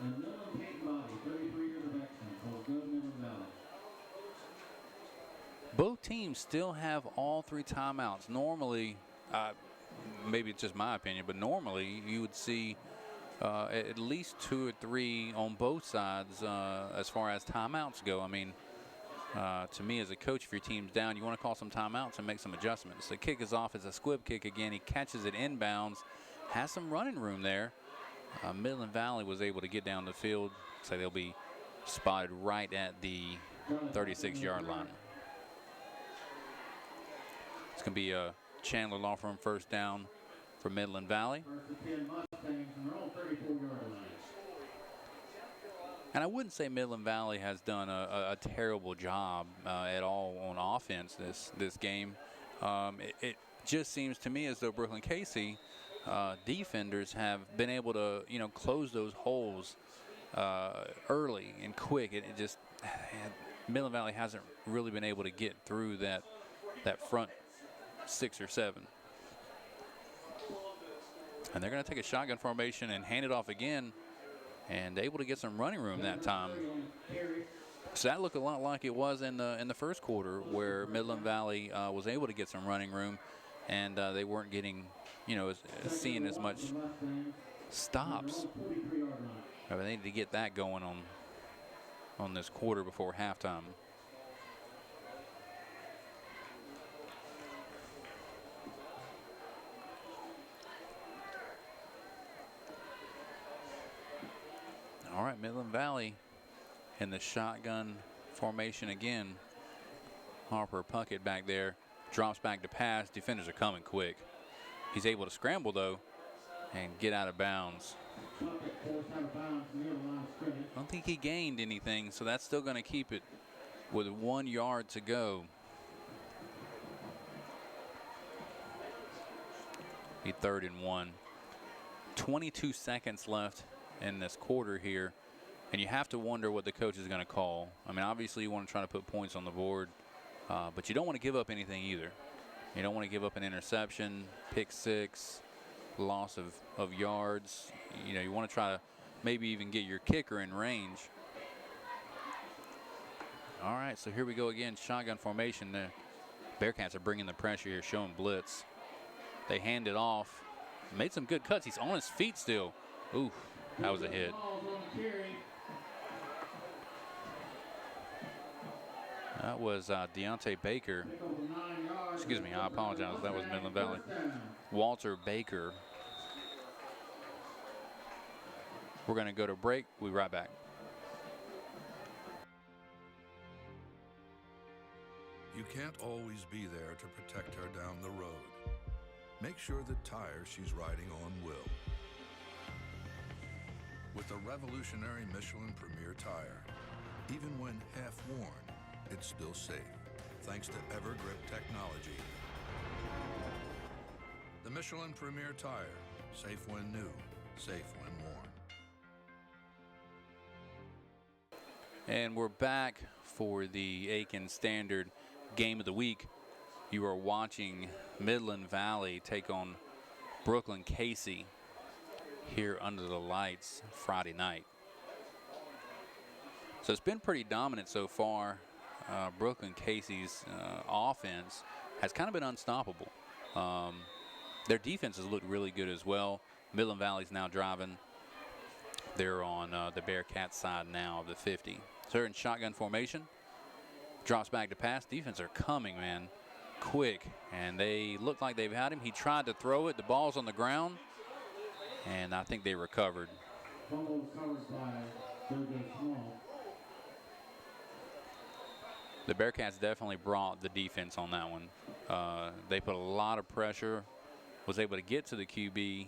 And Midland Paint Body, 33 years of excellence. So go to Midland Valley. Both teams still have all 3 timeouts. Normally, maybe it's just my opinion, but normally you would see at least 2 or 3 on both sides as far as timeouts go. I mean, to me as a coach, if your team's down, you want to call some timeouts and make some adjustments. The kick is off as a squib kick again. He catches it inbounds, has some running room there. Midland Valley was able to get down the field, so they'll be spotted right at the 36-yard line. It's going to be a Chandler Law Firm first down for Midland Valley. And I wouldn't say Midland Valley has done a terrible job at all on offense this game. It just seems to me as though Brookland-Cayce defenders have been able to, close those holes early and quick. It just Midland Valley hasn't really been able to get through that front 6 or 7. And they're going to take a shotgun formation and hand it off again, and able to get some running room that time. So that looked a lot like it was in the first quarter, where Midland Valley was able to get some running room, and they weren't getting, seeing as much stops. They needed to get that going on this quarter before halftime. All right, Midland Valley in the shotgun formation again. Harper Puckett back there, drops back to pass. Defenders are coming quick. He's able to scramble, though, and get out of bounds. I don't think he gained anything, so that's still going to keep it with 1 yard to go. Be 3rd and 1. 22 seconds left in this quarter here, and you have to wonder what the coach is going to call. I mean, obviously you want to try to put points on the board, but you don't want to give up anything either. You don't want to give up an interception, pick 6, loss of yards. You want to try to maybe even get your kicker in range. All right, so here we go again, shotgun formation. The Bearcats are bringing the pressure here, showing blitz. They hand it off. Made some good cuts. He's on his feet still. Ooh, that was a hit. balls on the carry. That was Deontay Baker. Pick up 9 yards. Excuse me, I apologize. That was Midland Valley. First down. Walter Baker. We're going to go to break. We'll be right back. You can't always be there to protect her down the road. Make sure the tire she's riding on will. With the revolutionary Michelin Premier tire, even when half worn, it's still safe, thanks to EverGrip technology. The Michelin Premier tire, safe when new, safe when worn. And we're back for the Aiken Standard Game of the Week. You are watching Midland Valley take on Brookland-Cayce here under the lights Friday night. So it's been pretty dominant so far. Brookland-Cayce's offense has kind of been unstoppable. Their defense has looked really good as well. Midland Valley's now driving. They're on the Bearcats side now of the 50. So they're in shotgun formation. Drops back to pass. Defense are coming, man, quick. And they look like they've had him. He tried to throw it. The ball's on the ground. And I think they recovered. Fumble recovered by Jojo Small. The Bearcats definitely brought the defense on that one. They put a lot of pressure, was able to get to the QB,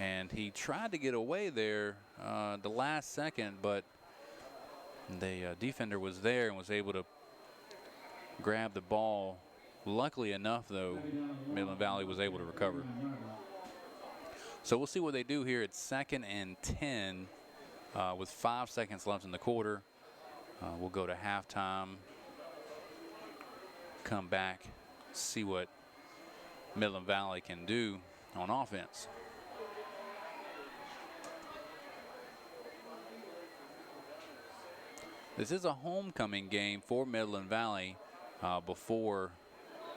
and he tried to get away there the last second, but the defender was there and was able to grab the ball. Luckily enough, though, Midland Valley was able to recover. So we'll see what they do here. It's 2nd and 10 with 5 seconds left in the quarter. We'll go to halftime, come back, see what Midland Valley can do on offense. This is a homecoming game for Midland Valley. Before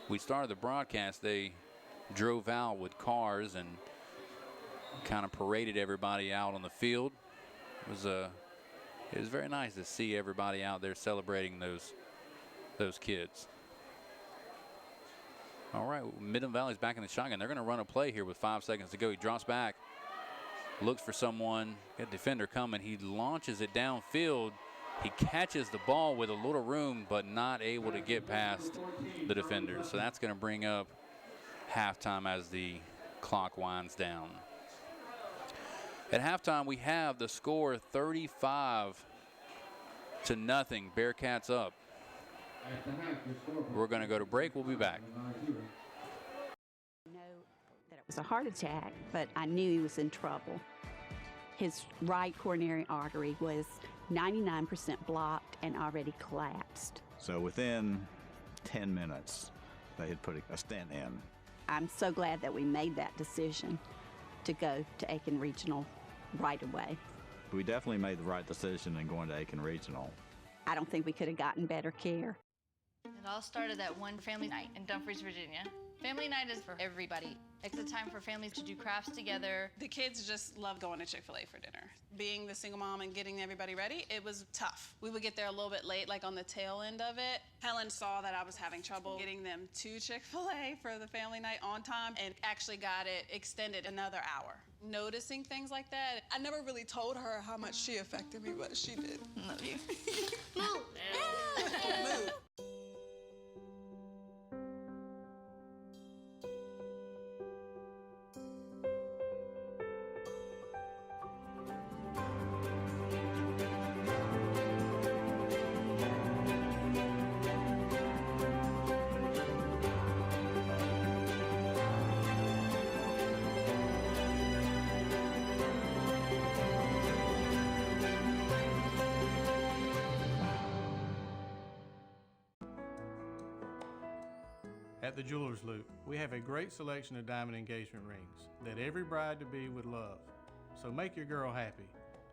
we started the broadcast, they drove out with cars and kind of paraded everybody out on the field. It was very nice to see everybody out there celebrating those kids. All right, Midland Valley's back in the shotgun. They're going to run a play here with 5 seconds to go. He drops back, looks for someone. Got a defender coming. He launches it downfield. He catches the ball with a little room, but not able to get past the defenders. So that's going to bring up halftime as the clock winds down. At halftime, we have the score 35-0. Bearcats up. We're going to go to break. We'll be back. I know that it was a heart attack, but I knew he was in trouble. His right coronary artery was 99% blocked and already collapsed. So within 10 minutes, they had put a stent in. I'm so glad that we made that decision to go to Aiken Regional right away. We definitely made the right decision in going to Aiken Regional. I don't think we could have gotten better care. It all started at one family night in Dumfries, Virginia. Family night is for everybody. It's a time for families to do crafts together. The kids just love going to Chick-fil-A for dinner. Being the single mom and getting everybody ready, it was tough. We would get there a little bit late, like on the tail end of it. Helen saw that I was having trouble getting them to Chick-fil-A for the family night on time and actually got it extended another hour. Noticing things like that, I never really told her how much she affected me, but she did. Love you. Move. Move. At the Jeweler's Loop, we have a great selection of diamond engagement rings that every bride-to-be would love. So make your girl happy.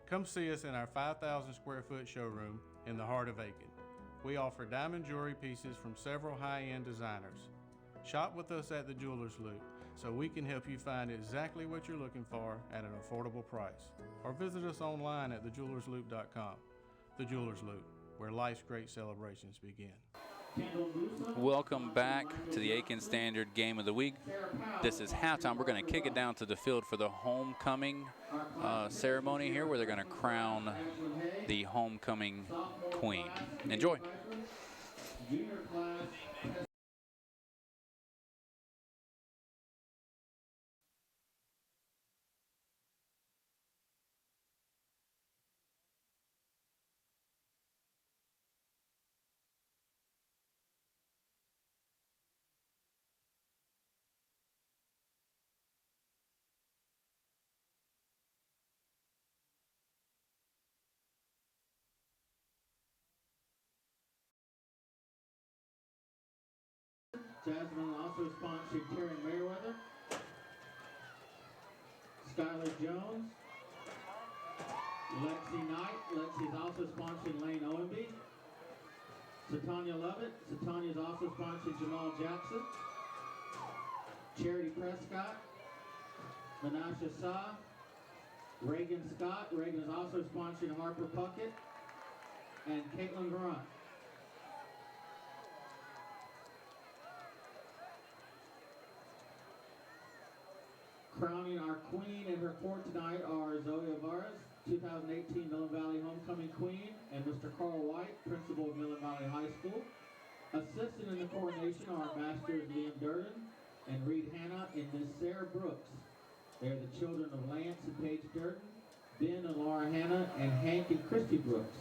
Come see us in our 5,000 square foot showroom in the heart of Aiken. We offer diamond jewelry pieces from several high-end designers. Shop with us at the Jeweler's Loop so we can help you find exactly what you're looking for at an affordable price. Or visit us online at thejewelersloop.com. The Jewelers Loop, where life's great celebrations begin. Welcome back to the Aiken Standard Game of the Week. This is halftime. We're going to kick it down to the field for the homecoming ceremony here, where they're going to crown the homecoming queen. Enjoy. Junior class. Jasmine also sponsored Karen Merriweather, Skylar Jones, Lexi Knight. Lexi's also sponsoring Lane Owenby. Satanya Lovett. Satanya's also sponsoring Jamal Jackson. Charity Prescott, Menasha Sa, Reagan Scott. Reagan is also sponsoring Harper Puckett, and Caitlin Brunt. Crowning our queen and her court tonight are Zoe Avares, 2018 Midland Valley Homecoming Queen, and Mr. Carl White, principal of Midland Valley High School. Assisting in the coronation are Masters Liam Durden and Reed Hanna and Miss Sarah Brooks. They are the children of Lance and Paige Durden, Ben and Laura Hanna, and Hank and Christy Brooks.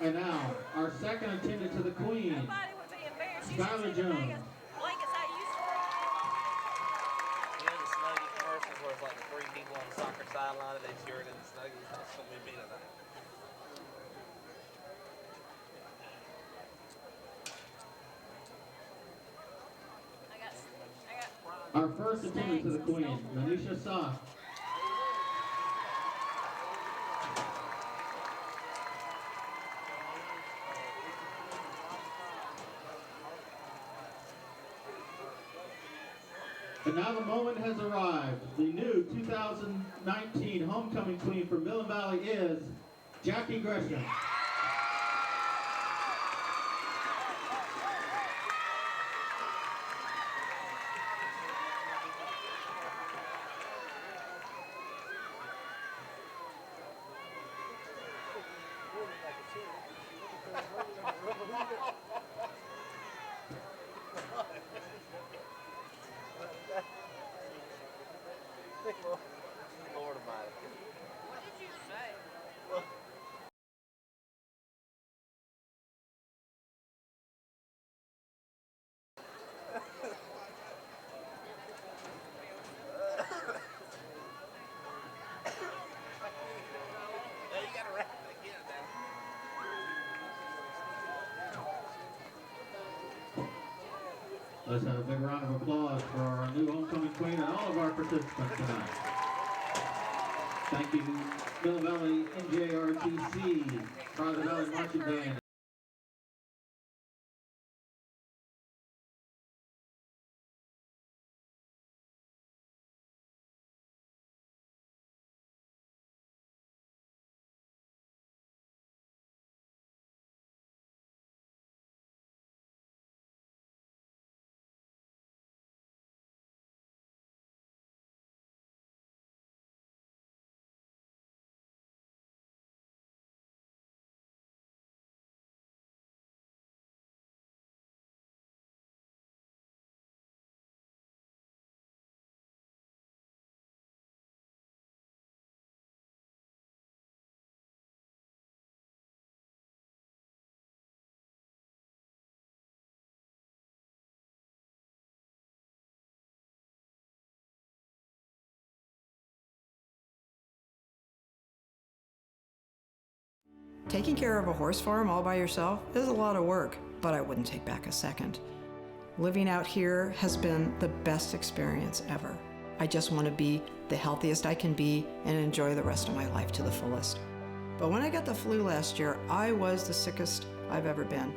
And now, our second attendant to the Queen, Skylar Jones. Like the three people on the soccer sideline, they cheering in the Snuggies. That's what we mean tonight. Our first attendant to the Queen, Manisha Sa. And now the moment has arrived. The new 2019 homecoming queen for Midland Valley is Jackie Gresham. Lord Almighty. What did you say? You gotta wrap it again now. Let's have a big round of applause for our new homecoming queen and all of our participants tonight. Thank you, Midland Valley NJRTC, Private Valley Marching Band. Taking care of a horse farm all by yourself is a lot of work, but I wouldn't take back a second. Living out here has been the best experience ever. I just want to be the healthiest I can be and enjoy the rest of my life to the fullest. But when I got the flu last year, I was the sickest I've ever been.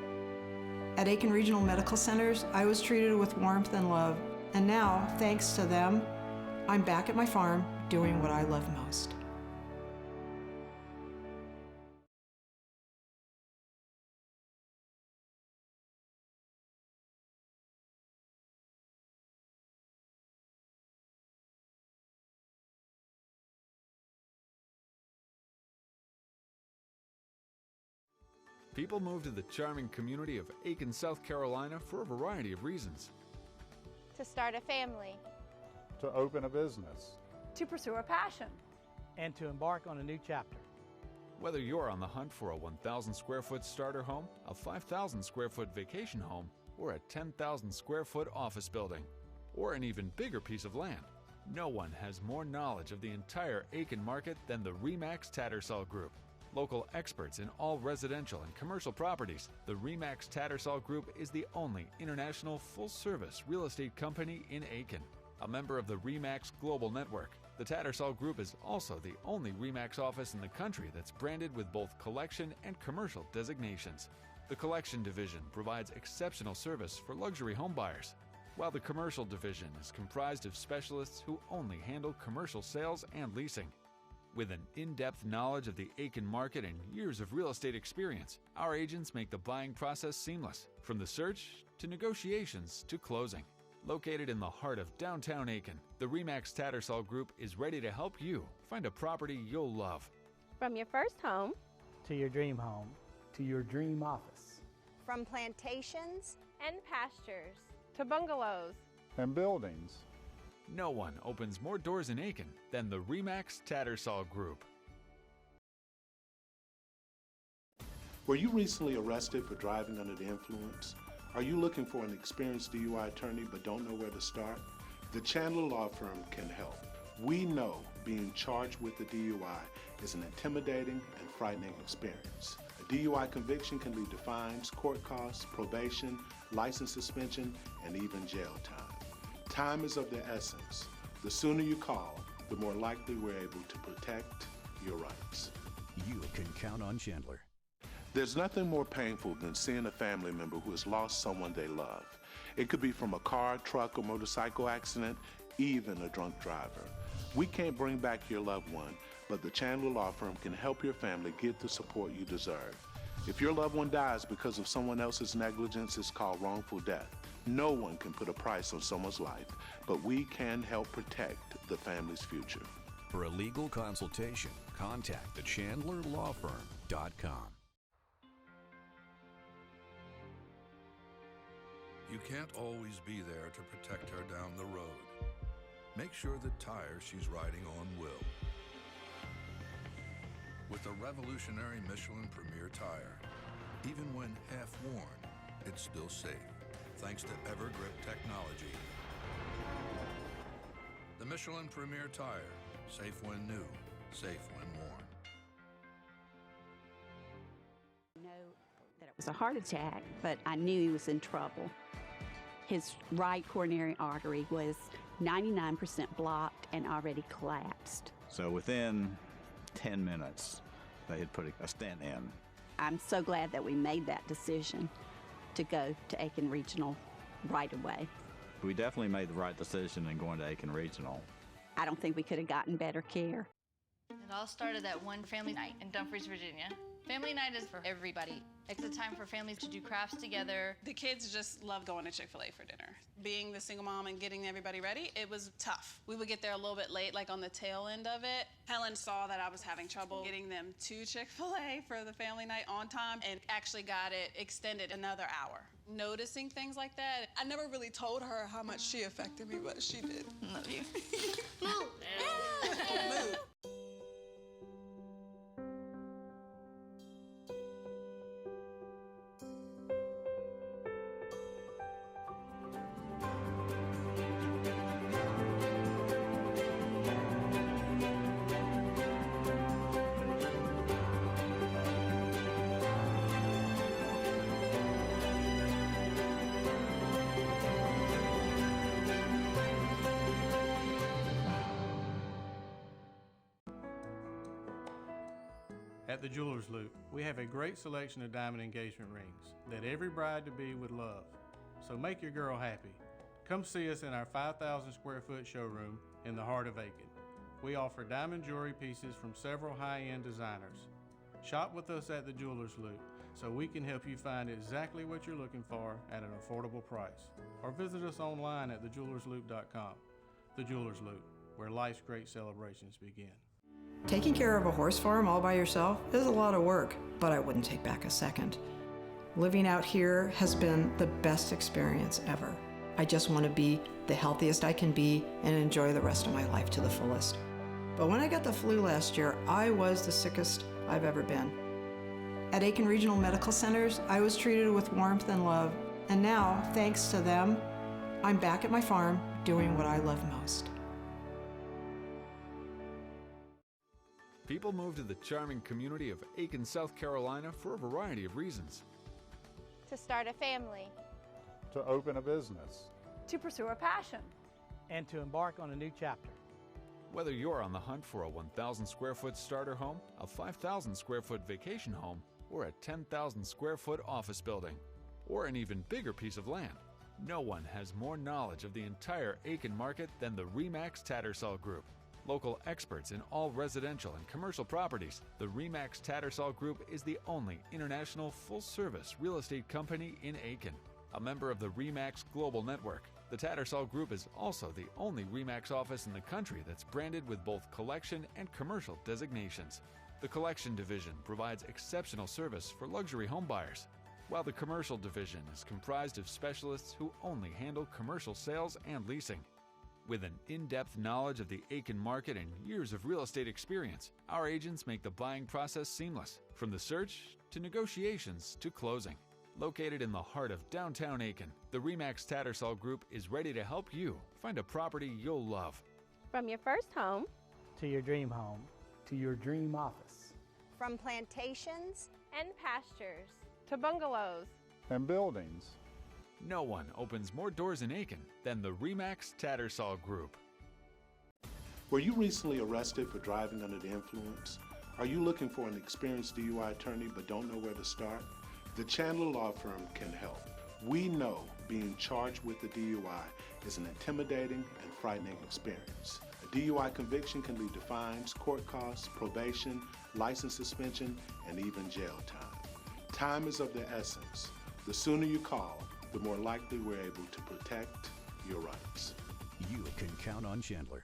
At Aiken Regional Medical Centers, I was treated with warmth and love. And now, thanks to them, I'm back at my farm doing what I love most. People move to the charming community of Aiken, South Carolina for a variety of reasons. To start a family. To open a business. To pursue a passion. And to embark on a new chapter. Whether you're on the hunt for a 1,000 square foot starter home, a 5,000 square foot vacation home, or a 10,000 square foot office building, or an even bigger piece of land, no one has more knowledge of the entire Aiken market than the RE/MAX Tattersall Group. Local experts in all residential and commercial properties, the RE/MAX Tattersall Group is the only international full-service real estate company in Aiken. A member of the RE/MAX Global Network, the Tattersall Group is also the only RE/MAX office in the country that's branded with both collection and commercial designations. The collection division provides exceptional service for luxury home buyers, while the commercial division is comprised of specialists who only handle commercial sales and leasing. With an in-depth knowledge of the Aiken market and years of real estate experience, our agents make the buying process seamless, from the search to negotiations to closing. Located in the heart of downtown Aiken, the RE/MAX Tattersall Group is ready to help you find a property you'll love. From your first home to your dream home to your dream office. From plantations and pastures to bungalows and buildings. No one opens more doors in Aiken than the RE/MAX Tattersall Group. Were you recently arrested for driving under the influence? Are you looking for an experienced DUI attorney but don't know where to start? The Chandler Law Firm can help. We know being charged with a DUI is an intimidating and frightening experience. A DUI conviction can lead to fines, court costs, probation, license suspension, and even jail time. Time is of the essence. The sooner you call, the more likely we're able to protect your rights. You can count on Chandler. There's nothing more painful than seeing a family member who has lost someone they love. It could be from a car, truck, or motorcycle accident, even a drunk driver. We can't bring back your loved one, but the Chandler Law Firm can help your family get the support you deserve. If your loved one dies because of someone else's negligence, it's called wrongful death. No one can put a price on someone's life, but we can help protect the family's future. For a legal consultation, contact thechandlerlawfirm.com. You can't always be there to protect her down the road. Make sure the tire she's riding on will. With the revolutionary Michelin Premier tire, even when half worn, it's still safe, thanks to Evergrip technology. The Michelin Premier tire, safe when new, safe when worn. Know that it was a heart attack, but I knew he was in trouble. His right coronary artery was 99% blocked and already collapsed. So within 10 minutes, they had put a stent in. I'm so glad that we made that decision to go to Aiken Regional right away. We definitely made the right decision in going to Aiken Regional. I don't think we could have gotten better care. It all started at one family night in Dumfries, Virginia. Family night is for everybody. It's a time for families to do crafts together. The kids just love going to Chick-fil-A for dinner. Being the single mom and getting everybody ready, it was tough. We would get there a little bit late, like on the tail end of it. Helen saw that I was having trouble getting them to Chick-fil-A for the family night on time and actually got it extended another hour. Noticing things like that, I never really told her how much she affected me, but she did. Love you. Move. Move. At the Jeweler's Loop, we have a great selection of diamond engagement rings that every bride-to-be would love. So make your girl happy. Come see us in our 5,000 square foot showroom in the heart of Aiken. We offer diamond jewelry pieces from several high-end designers. Shop with us at the Jeweler's Loop so we can help you find exactly what you're looking for at an affordable price. Or visit us online at thejewelersloop.com. The Jeweler's Loop, where life's great celebrations begin. Taking care of a horse farm all by yourself is a lot of work, but I wouldn't take back a second. Living out here has been the best experience ever. I just want to be the healthiest I can be and enjoy the rest of my life to the fullest. But when I got the flu last year, I was the sickest I've ever been. At Aiken Regional Medical Centers, I was treated with warmth and love, and now, thanks to them, I'm back at my farm doing what I love most. People move to the charming community of Aiken, South Carolina for a variety of reasons. To start a family. To open a business. To pursue a passion. And to embark on a new chapter. Whether you're on the hunt for a 1,000 square foot starter home, a 5,000 square foot vacation home, or a 10,000 square foot office building, or an even bigger piece of land, no one has more knowledge of the entire Aiken market than the RE/MAX Tattersall Group. Local experts in all residential and commercial properties, the RE/MAX Tattersall Group is the only international full-service real estate company in Aiken. A member of the RE/MAX Global Network, the Tattersall Group is also the only RE/MAX office in the country that's branded with both collection and commercial designations. The collection division provides exceptional service for luxury home buyers, while the commercial division is comprised of specialists who only handle commercial sales and leasing. With an in-depth knowledge of the Aiken market and years of real estate experience, our agents make the buying process seamless, from the search to negotiations to closing. Located in the heart of downtown Aiken, the RE/MAX Tattersall Group is ready to help you find a property you'll love. From your first home to your dream home, to your dream office. From plantations and pastures to bungalows and buildings. No one opens more doors in Aiken than the RE/MAX Tattersall Group. Were you recently arrested for driving under the influence? Are you looking for an experienced DUI attorney but don't know where to start? The Chandler Law Firm can help. We know being charged with a DUI is an intimidating and frightening experience. A DUI conviction can lead to fines, court costs, probation, license suspension, and even jail time. Time is of the essence. The sooner you call, the more likely we're able to protect your rights. You can count on Chandler.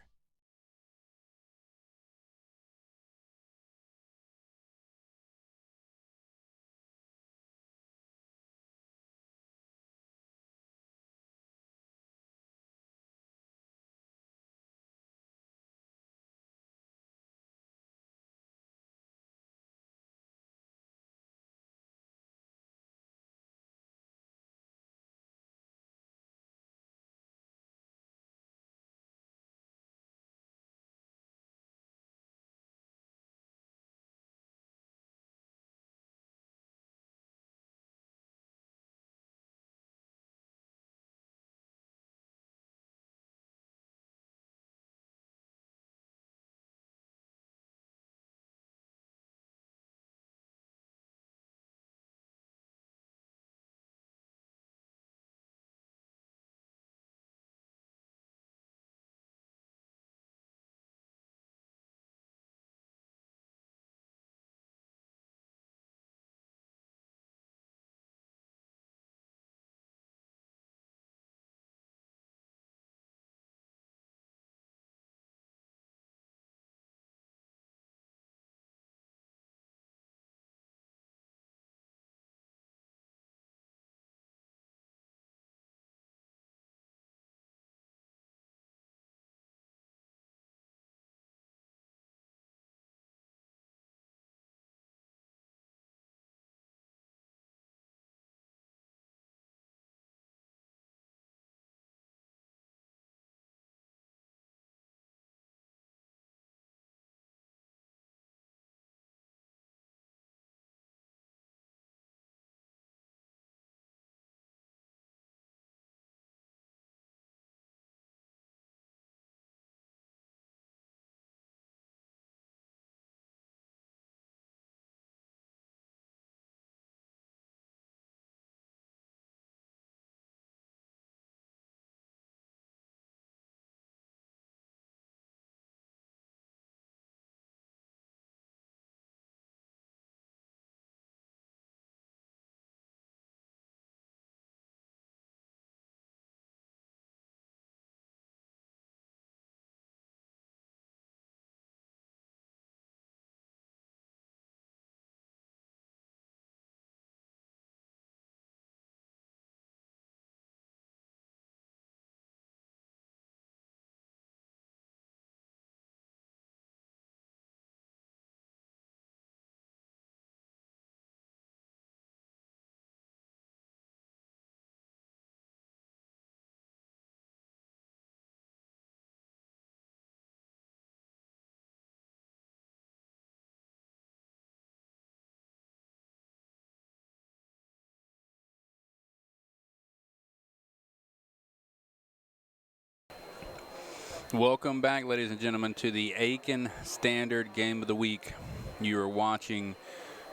Welcome back, ladies and gentlemen, to the Aiken Standard Game of the Week. You're watching,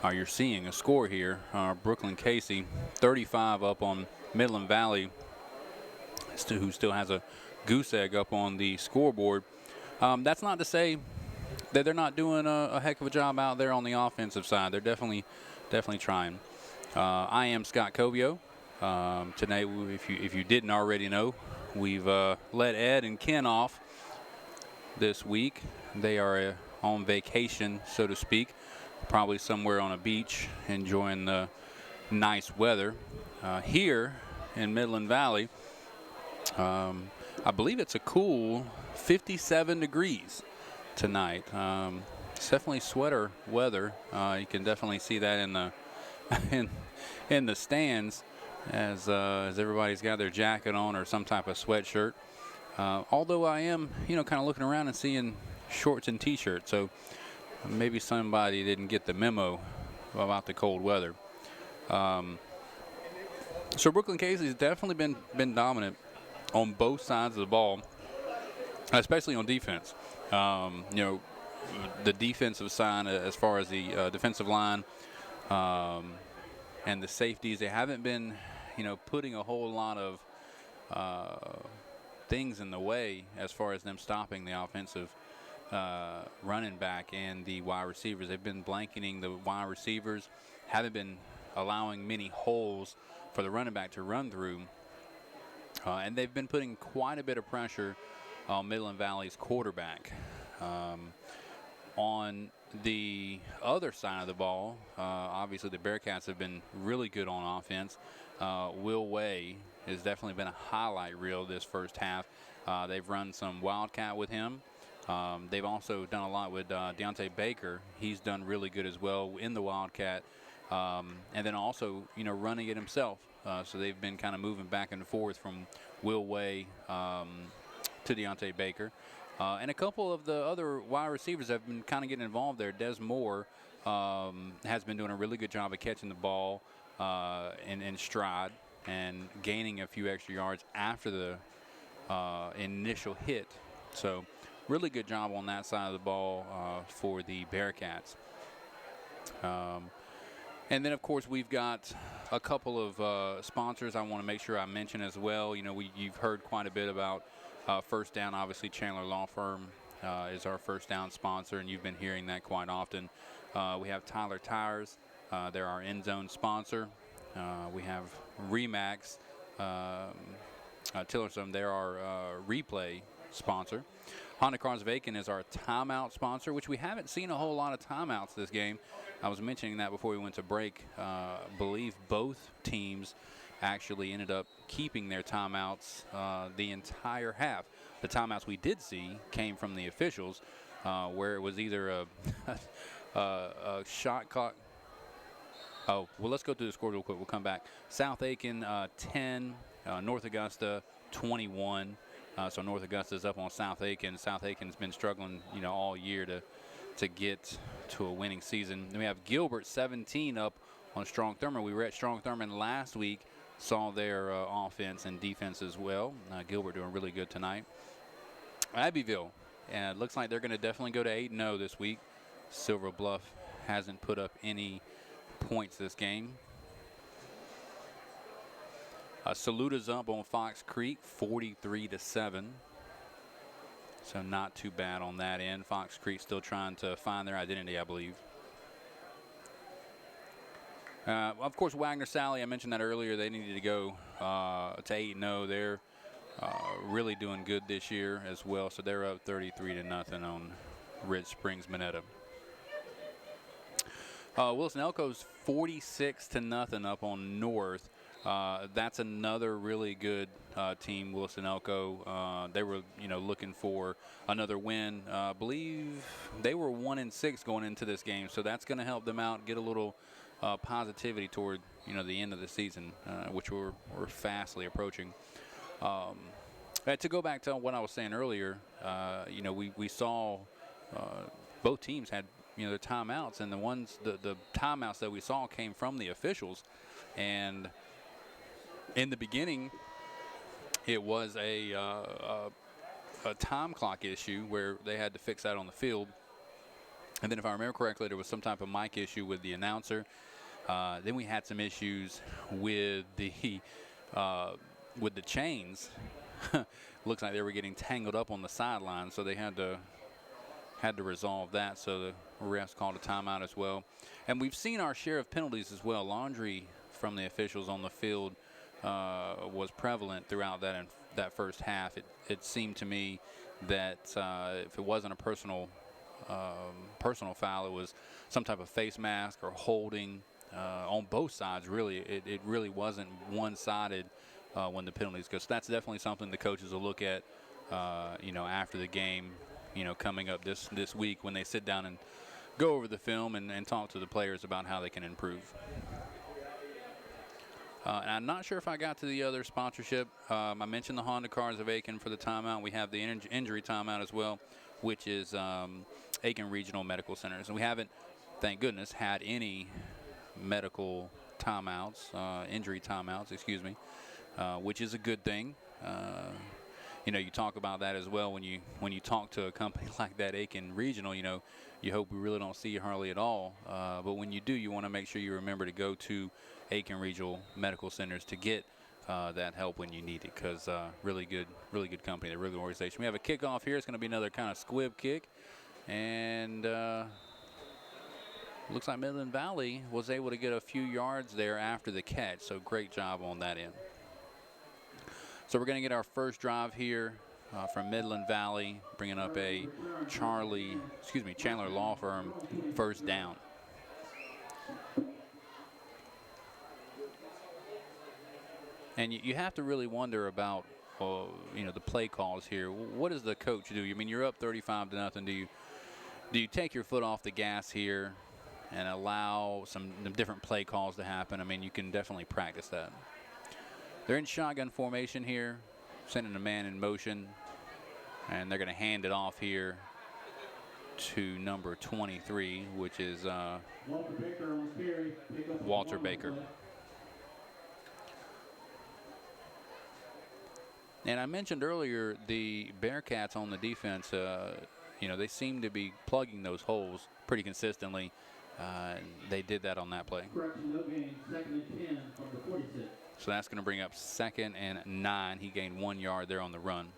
you're seeing a score here. Brookland-Cayce, 35 up on Midland Valley, who still has a goose egg up on the scoreboard. That's not to say that they're not doing a heck of a job out there on the offensive side. They're definitely trying. I am Scott Covio. Today, if you didn't already know, we've let Ed and Ken off this week. They are on vacation, so to speak, probably somewhere on a beach enjoying the nice weather. Here in Midland Valley, I believe it's a cool 57 degrees tonight. It's definitely sweater weather. You can definitely see that in the in the stands as everybody's got their jacket on or some type of sweatshirt. Although I am, kind of looking around and seeing shorts and T-shirts, so maybe somebody didn't get the memo about the cold weather. So Brookland-Cayce has definitely been dominant on both sides of the ball, especially on defense. The defensive side, as far as the defensive line and the safeties, they haven't been, putting a whole lot of things in the way as far as them stopping the offensive running back and the wide receivers. They've been blanketing the wide receivers, haven't been allowing many holes for the running back to run through. And they've been putting quite a bit of pressure on Midland Valley's quarterback. On the other side of the ball, obviously the Bearcats have been really good on offense. Will Way has definitely been a highlight reel this first half. They've run some Wildcat with him. They've also done a lot with Deontay Baker. He's done really good as well in the Wildcat. And then also, running it himself. So they've been kind of moving back and forth from Will Way to Deontay Baker. And a couple of the other wide receivers have been kind of getting involved there. Des Moore has been doing a really good job of catching the ball in stride and gaining a few extra yards after the initial hit. So really good job on that side of the ball for the Bearcats. And then, of course, we've got a couple of sponsors I want to make sure I mention as well. You've heard quite a bit about First Down. Obviously, Chandler Law Firm is our First Down sponsor, and you've been hearing that quite often. We have Tyler Tires. They're our end zone sponsor. We have Remax Tillersome. They're our replay sponsor. Honda Cars of Aiken is our timeout sponsor, which we haven't seen a whole lot of timeouts this game. I was mentioning that before we went to break. Believe both teams actually ended up keeping their timeouts the entire half. The timeouts we did see came from the officials, where it was either a shot clock. Oh, well, let's go through the score real quick. We'll come back. South Aiken 10, North Augusta 21. So North Augusta's up on South Aiken. South Aiken's been struggling, all year to get to a winning season. Then we have Gilbert 17 up on Strong Thurman. We were at Strong Thurman last week, saw their offense and defense as well. Gilbert doing really good tonight. Abbeville, and it looks like they're going to definitely go to 8-0 this week. Silver Bluff hasn't put up any points this game. Saluta's up on Fox Creek 43-7. So not too bad on that end. Fox Creek still trying to find their identity, I believe. Of course, Wagner Sally, I mentioned that earlier. They needed to go to 8-0. They're really doing good this year as well. So they're up 33-0 on Ridge Springs Minetta. Wilson Elko's 46-0 up on North. That's another really good team, Wilson Elko. They were, looking for another win. I believe they were 1-6 going into this game, so that's going to help them out, get a little positivity toward, the end of the season, which we're fastly approaching. To go back to what I was saying earlier, we saw both teams had, their timeouts, and the timeouts that we saw came from the officials, and in the beginning, it was a a time clock issue where they had to fix that on the field. And then if I remember correctly, there was some type of mic issue with the announcer. Then we had some issues with the chains. Looks like they were getting tangled up on the sideline, so they had to resolve that. So the refs called a timeout as well. And we've seen our share of penalties as well. Laundry from the officials on the field was prevalent throughout that first half. It seemed to me that if it wasn't a personal foul, it was some type of face mask or holding on both sides. Really, it really wasn't one-sided when the penalties go. So that's definitely something the coaches will look at, after the game, coming up this week when they sit down and go over the film and talk to the players about how they can improve. And I'm not sure if I got to the other sponsorship. I mentioned the Honda Cars of Aiken for the timeout. We have the injury timeout as well, which is Aiken Regional Medical Centers. And we haven't, thank goodness, had any medical timeouts, injury timeouts, excuse me, which is a good thing. You talk about that as well when you talk to a company like that, Aiken Regional. You hope we really don't see you hardly at all. But when you do, you want to make sure you remember to go to Aiken Regional Medical Centers to get that help when you need it, because really good company, they're a really good organization. We have a kickoff here. It's going to be another kind of squib kick, and looks like Midland Valley was able to get a few yards there after the catch, so great job on that end. So we're going to get our first drive here from Midland Valley, bringing up a Chandler Law Firm first down. And you have to really wonder about, the play calls here. What does the coach do? I mean, you're up 35-0. Do you take your foot off the gas here and allow some different play calls to happen? I mean, you can definitely practice that. They're in shotgun formation here, sending a man in motion, and they're going to hand it off here to number 23, which is Walter Baker. And I mentioned earlier the Bearcats on the defense, they seem to be plugging those holes pretty consistently. They did that on that play. So that's going to bring up 2nd and 9. He gained 1 yard there on the run.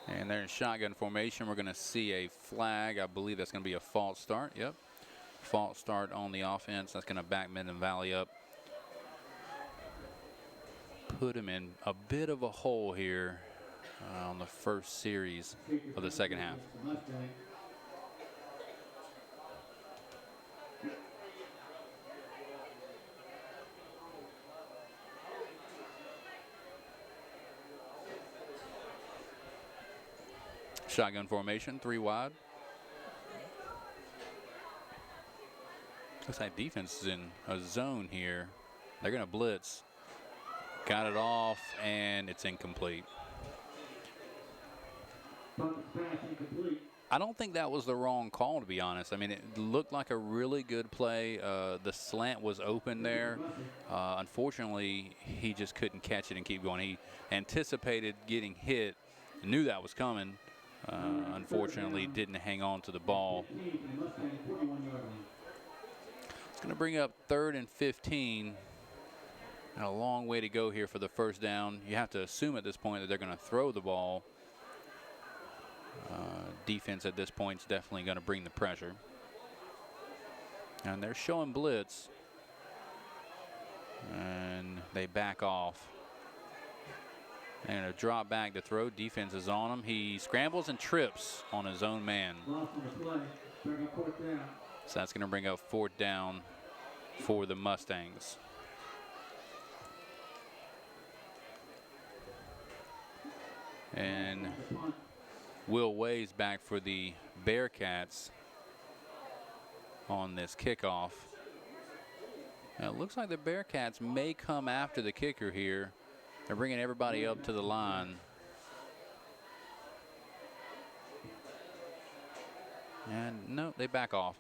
And they're in shotgun formation. We're going to see a flag. I believe that's going to be a false start. Yep. False start on the offense. That's going to back Midland Valley up. Put him in a bit of a hole here on the first series of the second half. Shotgun formation, 3 wide. Looks like defense is in a zone here. They're going to blitz. Got it off, and it's incomplete. I don't think that was the wrong call, to be honest. I mean, it looked like a really good play. The slant was open there. Unfortunately, he just couldn't catch it and keep going. He anticipated getting hit, knew that was coming. Unfortunately, didn't hang on to the ball. It's going to bring up 3rd and 15. And a long way to go here for the first down. You have to assume at this point that they're going to throw the ball. Defense at this point is definitely going to bring the pressure. And they're showing blitz. And they back off. And a drop back to throw. Defense is on him. He scrambles and trips on his own man. So that's going to bring up 4th down for the Mustangs. And Will Way's back for the Bearcats on this kickoff. Now, it looks like the Bearcats may come after the kicker here. They're bringing everybody up to the line. And no, they back off.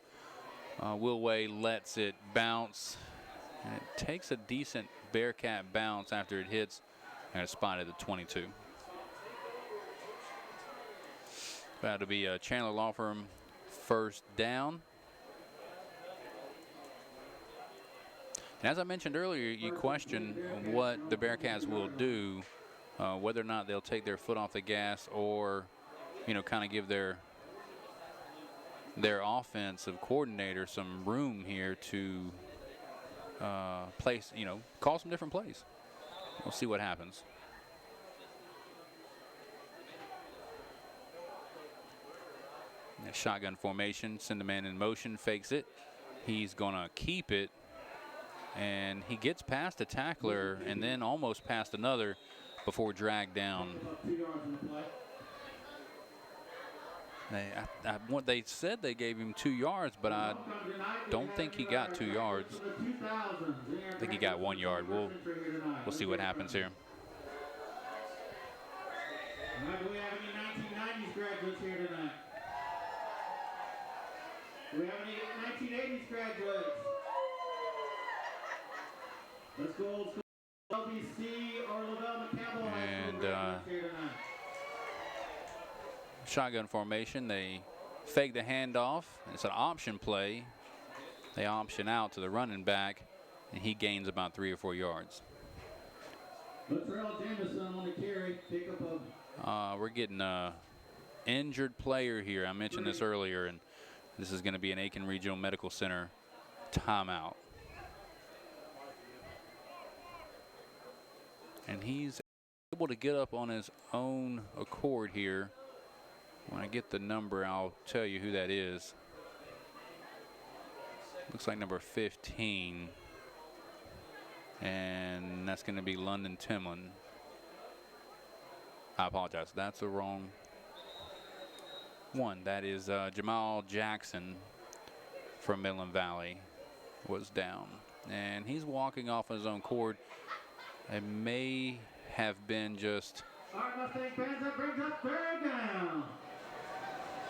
Will Way lets it bounce. And it takes a decent Bearcat bounce after it hits. And it's spotted at the 22. About to be a Chandler Law Firm first down. And as I mentioned earlier, you question what the Bearcats will do, whether or not they'll take their foot off the gas or, you know, kind of give their offensive coordinator some room here to place, you know, call some different plays. We'll see what happens. Shotgun formation, send the man in motion, fakes it. He's going to keep it. And he gets past a tackler and then almost past another before dragged down. They said they gave him 2 yards, but I don't think he got 2 yards. I think he got 1 yard. We'll see what happens here. Do we have any 1990s graduates here tonight? Do we have any 1980s graduates? Let's go old school. LBC or Lavelle McCampbell High School graduates here tonight. Shotgun formation. They fake the handoff. It's an option play. They option out to the running back, and he gains about 3 or 4 yards. Latrell Jameson on the carry. Pickup of. We're getting an injured player here. I mentioned this earlier, and this is going to be an Aiken Regional Medical Center timeout. And he's able to get up on his own accord here. When I get the number, I'll tell you who that is. Looks like number 15. And that's going to be London Timlin. I apologize. That's the wrong one. That is Jamal Jackson from Midland Valley was down. And he's walking off his own accord. It may have been just. Mustang fans, that brings up third down.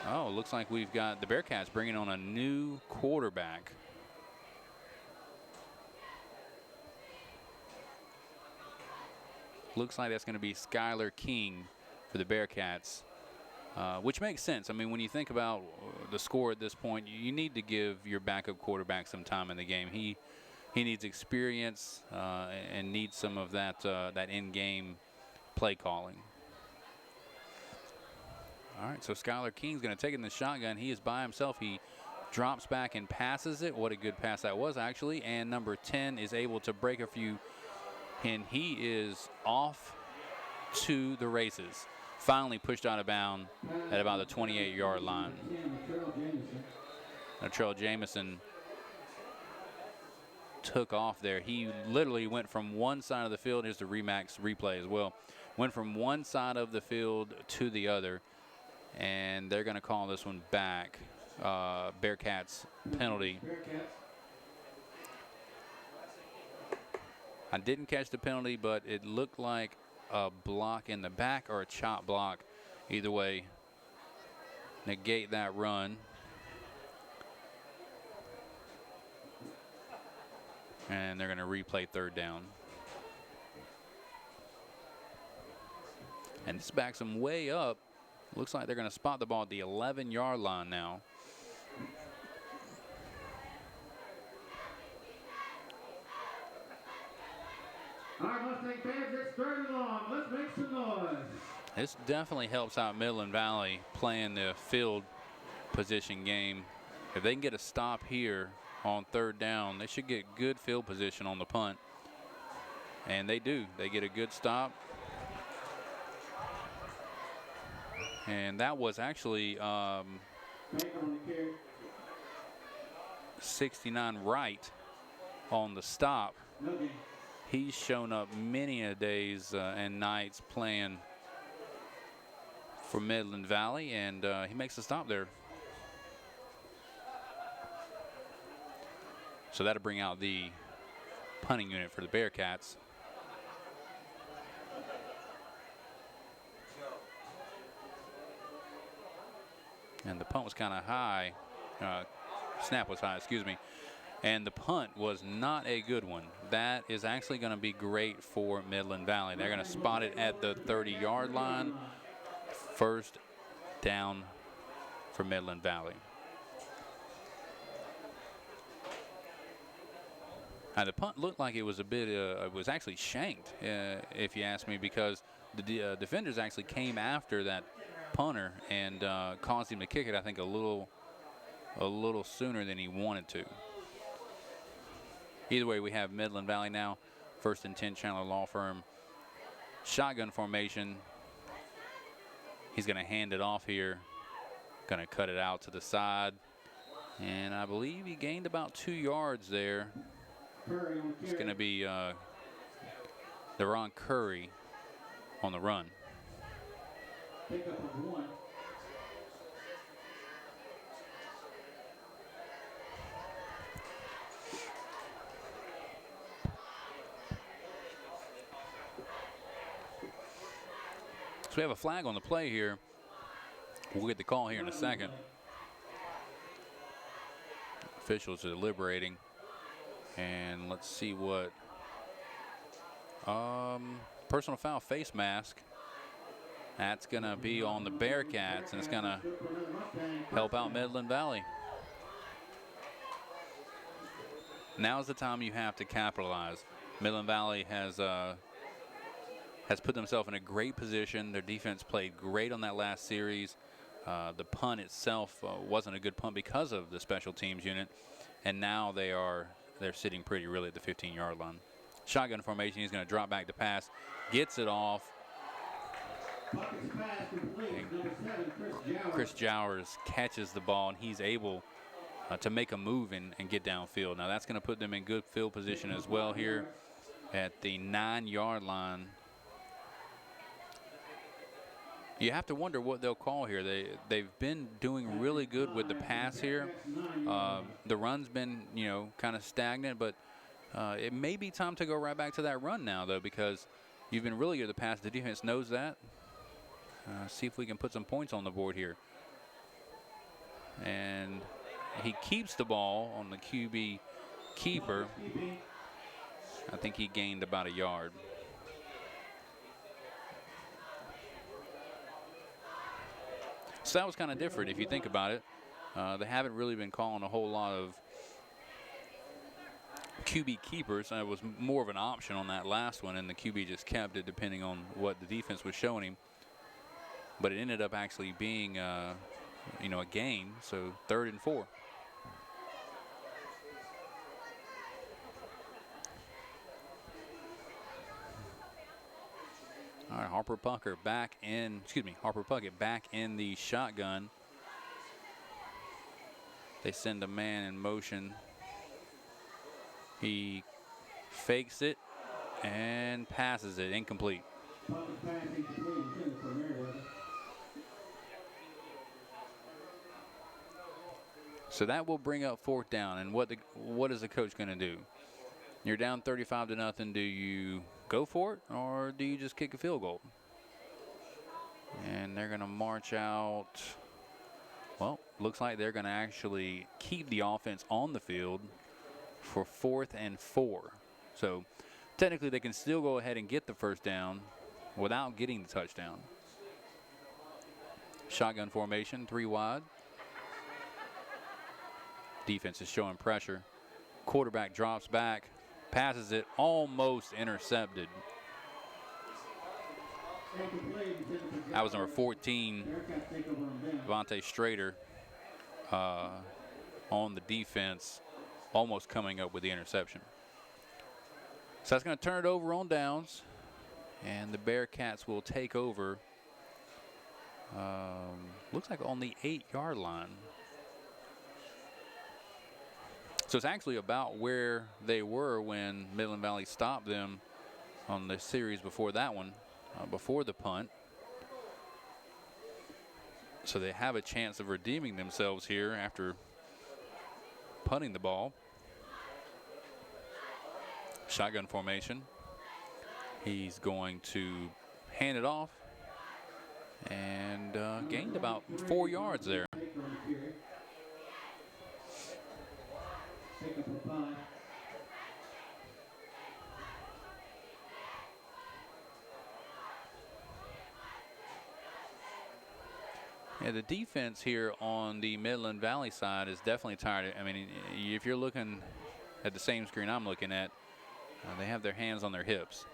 Oh, looks like we've got the Bearcats bringing on a new quarterback. Looks like that's going to be Skylar King for the Bearcats, which makes sense. I mean, when you think about the score at this point, you need to give your backup quarterback some time in the game. He needs experience and needs some of that that in-game play calling. All right, so Skylar King's going to take it in the shotgun. He is by himself. He drops back and passes it. What a good pass that was, actually. And number 10 is able to break a few, and he is off to the races. Finally pushed out of bounds at about the 28-yard line. Latrell Jameson took off there. He literally went from one side of the field. Here's the Remax replay as well. Went from one side of the field to the other, and they're going to call this one back. Bearcats penalty. I didn't catch the penalty, but it looked like a block in the back or a chop block. Either way, negate that run. And they're going to replay third down. And this backs them way up. Looks like they're going to spot the ball at the 11-yard line now. All right, Mustang fans, it's third and long. Let's make some noise. This definitely helps out Midland Valley playing the field position game. If they can get a stop here on third down, they should get good field position on the punt. And they do. They get a good stop. And that was actually 69 right on the stop. He's shown up many a days and nights playing for Midland Valley, and he makes a stop there. So that'll bring out the punting unit for the Bearcats. And the punt was kind of high. Snap was high, excuse me. And the punt was not a good one. That is actually going to be great for Midland Valley. They're going to spot it at the 30-yard line. First down for Midland Valley. Now, the punt looked like it was a bit, it was actually shanked, if you ask me, because the defenders actually came after that punter and caused him to kick it, I think, a little sooner than he wanted to. Either way, we have Midland Valley now, 1st and 10 Chandler Law Firm. Shotgun formation. He's going to hand it off here. Going to cut it out to the side. And I believe he gained about 2 yards there. It's going to be Deron Curry on the run. Pickup of 1. So we have a flag on the play here. We'll get the call here in a second. Officials are deliberating. And let's see what. Personal foul, face mask. That's going to be on the Bearcats, and it's going to help out Midland Valley. Now's the time you have to capitalize. Midland Valley has put themselves in a great position. Their defense played great on that last series. The punt itself wasn't a good punt because of the special teams unit, and now they're sitting pretty really at the 15-yard line. Shotgun formation. He's going to drop back to pass, gets it off. Chris Jowers catches the ball, and he's able to make a move and get downfield. Now that's going to put them in good field position as well here at the 9-yard line. You have to wonder what they'll call here. They've been doing really good with the pass here. The run's been, kind of stagnant, but it may be time to go right back to that run now, though, because you've been really good at the pass. The defense knows that. See if we can put some points on the board here. And he keeps the ball on the QB keeper. I think he gained about a yard. So that was kind of different if you think about it. They haven't really been calling a whole lot of QB keepers. It was more of an option on that last one, and the QB just kept it depending on what the defense was showing him. But it ended up actually being, a gain, so 3rd and 4. All right, Harper Puckett back in the shotgun. They send a man in motion. He fakes it and passes it, incomplete. So that will bring up 4th down. And what is the coach going to do? You're down 35-0. Do you go for it, or do you just kick a field goal? And they're going to march out. Well, looks like they're going to actually keep the offense on the field for 4th and 4. So technically they can still go ahead and get the 1st down without getting the touchdown. Shotgun formation, 3 wide. Defense is showing pressure. Quarterback drops back, passes it, almost intercepted. That was number 14, Devontae Strader, on the defense, almost coming up with the interception. So that's going to turn it over on downs, and the Bearcats will take over. Looks like on the 8-yard line. So it's actually about where they were when Midland Valley stopped them on the series before that one, before the punt. So they have a chance of redeeming themselves here after punting the ball. Shotgun formation. He's going to hand it off. and gained about 4 yards there. Yeah, the defense here on the Midland Valley side is definitely tired. I mean, if you're looking at the same screen I'm looking at, they have their hands on their hips.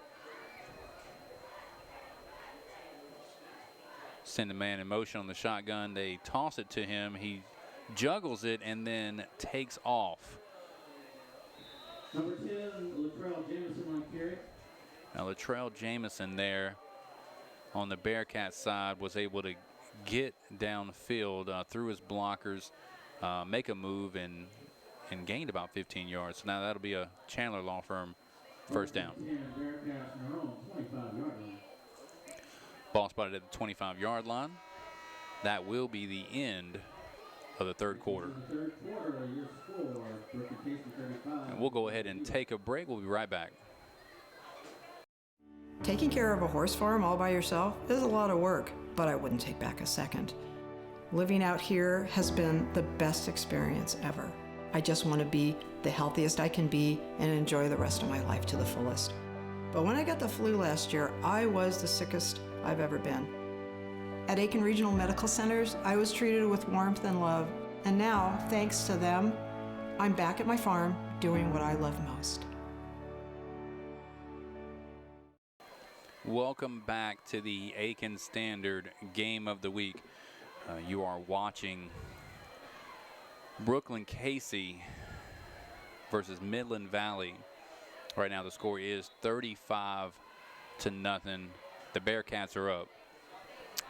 Send a man in motion on the shotgun. They toss it to him. He juggles it and then takes off. Number 10, Latrell Jameson on carry. Now, Latrell Jameson there on the Bearcats side was able to get downfield through his blockers, make a move, and gained about 15 yards. So now that'll be a Chandler Law Firm first down. Ball spotted at the 25-yard line. That will be the end of the third quarter. And we'll go ahead and take a break. We'll be right back. Taking care of a horse farm all by yourself is a lot of work, but I wouldn't take back a second. Living out here has been the best experience ever. I just want to be the healthiest I can be and enjoy the rest of my life to the fullest. But when I got the flu last year, I was the sickest I've ever been. At Aiken Regional Medical Centers, I was treated with warmth and love. And now, thanks to them, I'm back at my farm doing what I love most. Welcome back to the Aiken Standard Game of the Week. You are watching Brookland-Cayce versus Midland Valley. Right now the score is 35-0. The Bearcats are up.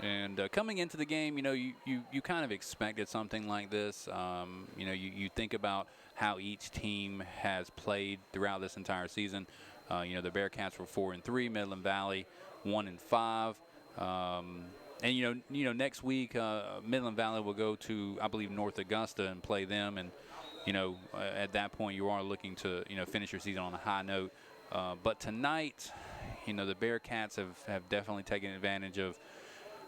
And coming into the game, you kind of expected something like this. You think about how each team has played throughout this entire season. The Bearcats were 4-3, Midland Valley 1-5. And next week Midland Valley will go to, I believe, North Augusta and play them. And at that point you are looking to finish your season on a high note. But tonight, the Bearcats have definitely taken advantage of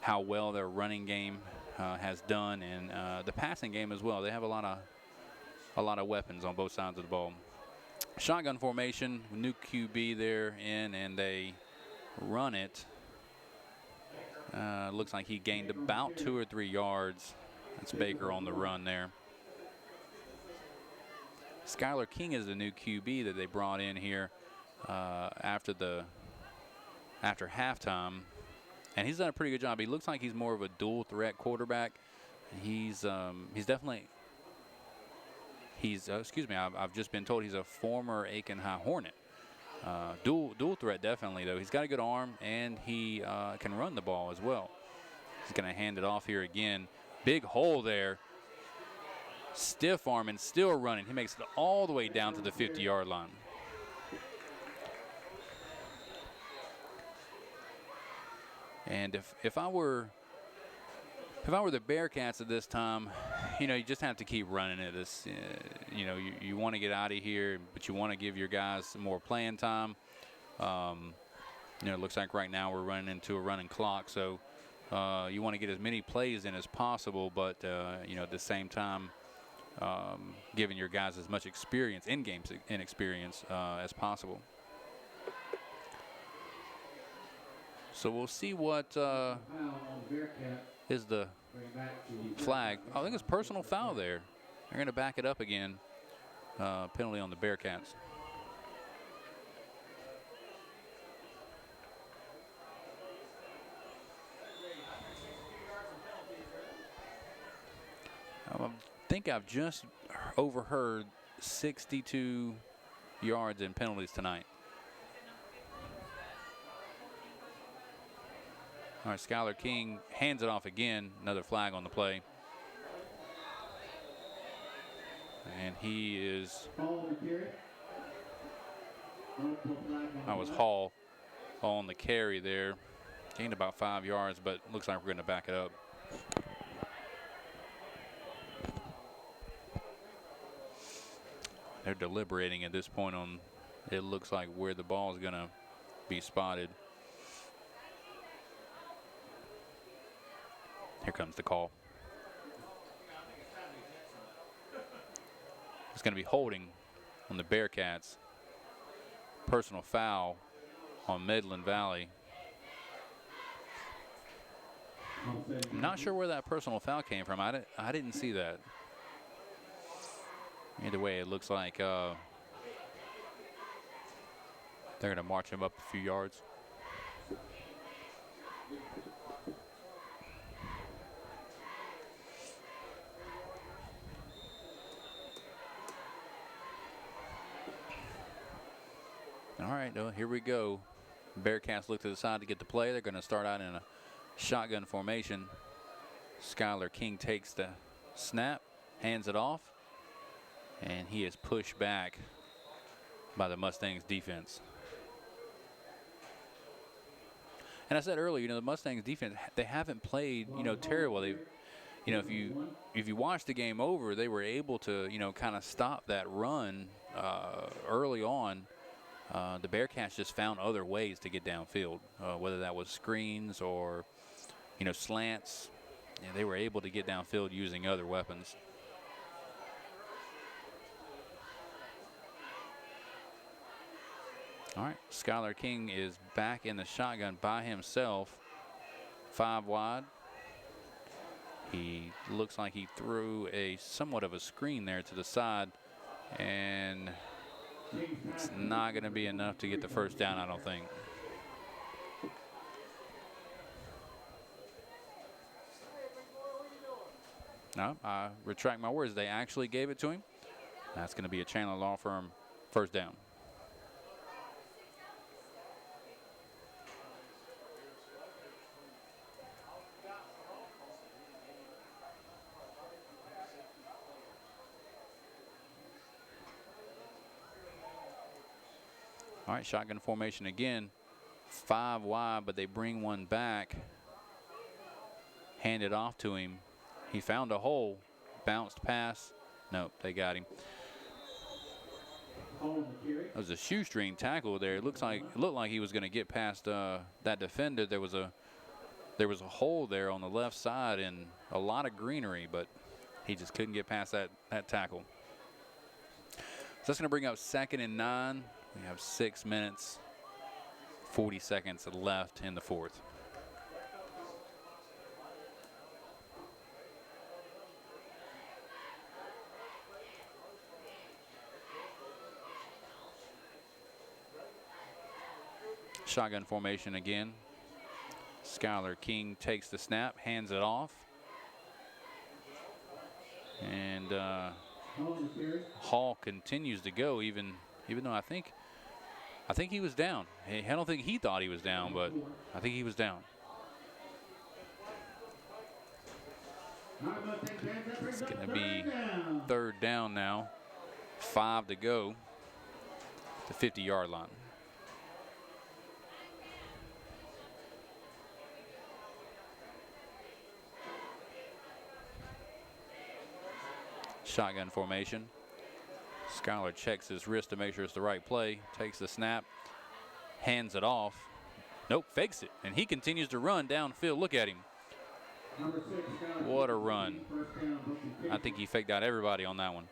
how well their running game has done, and the passing game as well. They have a lot of weapons on both sides of the ball. Shotgun formation, new QB there in, and they run it. Looks like he gained about 2 or 3 yards. That's Baker on the run there. Skylar King is the new QB that they brought in here after halftime, and he's done a pretty good job. He looks like he's more of a dual threat quarterback. I've just been told he's a former Aiken High Hornet. Dual threat definitely, though. He's got a good arm, and he can run the ball as well. He's going to hand it off here again. Big hole there. Stiff arm and still running. He makes it all the way down to the 50-yard line. And if I were the Bearcats at this time, you just have to keep running it. You want to get out of here, but you want to give your guys some more playing time. It looks like right now we're running into a running clock, so you want to get as many plays in as possible, but at the same time, giving your guys as much experience, in-game experience as possible. So we'll see what is the flag. I think it's personal foul there. They're going to back it up again. Penalty on the Bearcats. I think I've just overheard 62 yards in penalties tonight. All right, Skylar King hands it off again. Another flag on the play. And he is. That was Hall on the carry there. Gained about 5 yards, but looks like we're going to back it up. They're deliberating at this point on, it looks like, where the ball is going to be spotted. Here comes the call. It's going to be holding on the Bearcats. Personal foul on Midland Valley. I'm not sure where that personal foul came from. I didn't see that. Either way, it looks like they're going to march him up a few yards. All right, here we go. Bearcats look to the side to get the play. They're going to start out in a shotgun formation. Skylar King takes the snap, hands it off, and he is pushed back by the Mustangs defense. And I said earlier, the Mustangs defense, they haven't played, terrible. They, if you watch the game over, they were able to, kind of stop that run early on. The Bearcats just found other ways to get downfield, whether that was screens or, slants. Yeah, they were able to get downfield using other weapons. All right, Skylar King is back in the shotgun by himself, 5 wide. He looks like he threw somewhat of a screen there to the side, and it's not going to be enough to get the first down, I don't think. No, I retract my words. They actually gave it to him. That's going to be a Chandler Law Firm first down. All right, shotgun formation again. 5 wide, but they bring one back. Hand it off to him. He found a hole. Bounced pass. Nope, they got him. That was a shoestring tackle there. It looked like he was going to get past that defender. There was a hole there on the left side and a lot of greenery, but he just couldn't get past that tackle. So that's going to bring up 2nd and 9. We have 6 minutes, 40 seconds left in the fourth. Shotgun formation again. Skylar King takes the snap, hands it off. And Hall continues to go even though I think he was down. I don't think he thought he was down, but I think he was down. It's going to be 3rd down now. 5 to go. The 50-yard line. Shotgun formation. Skylar checks his wrist to make sure it's the right play. Takes the snap. Hands it off. Nope, fakes it. And he continues to run downfield. Look at him. What a run. I think he faked out everybody on that one,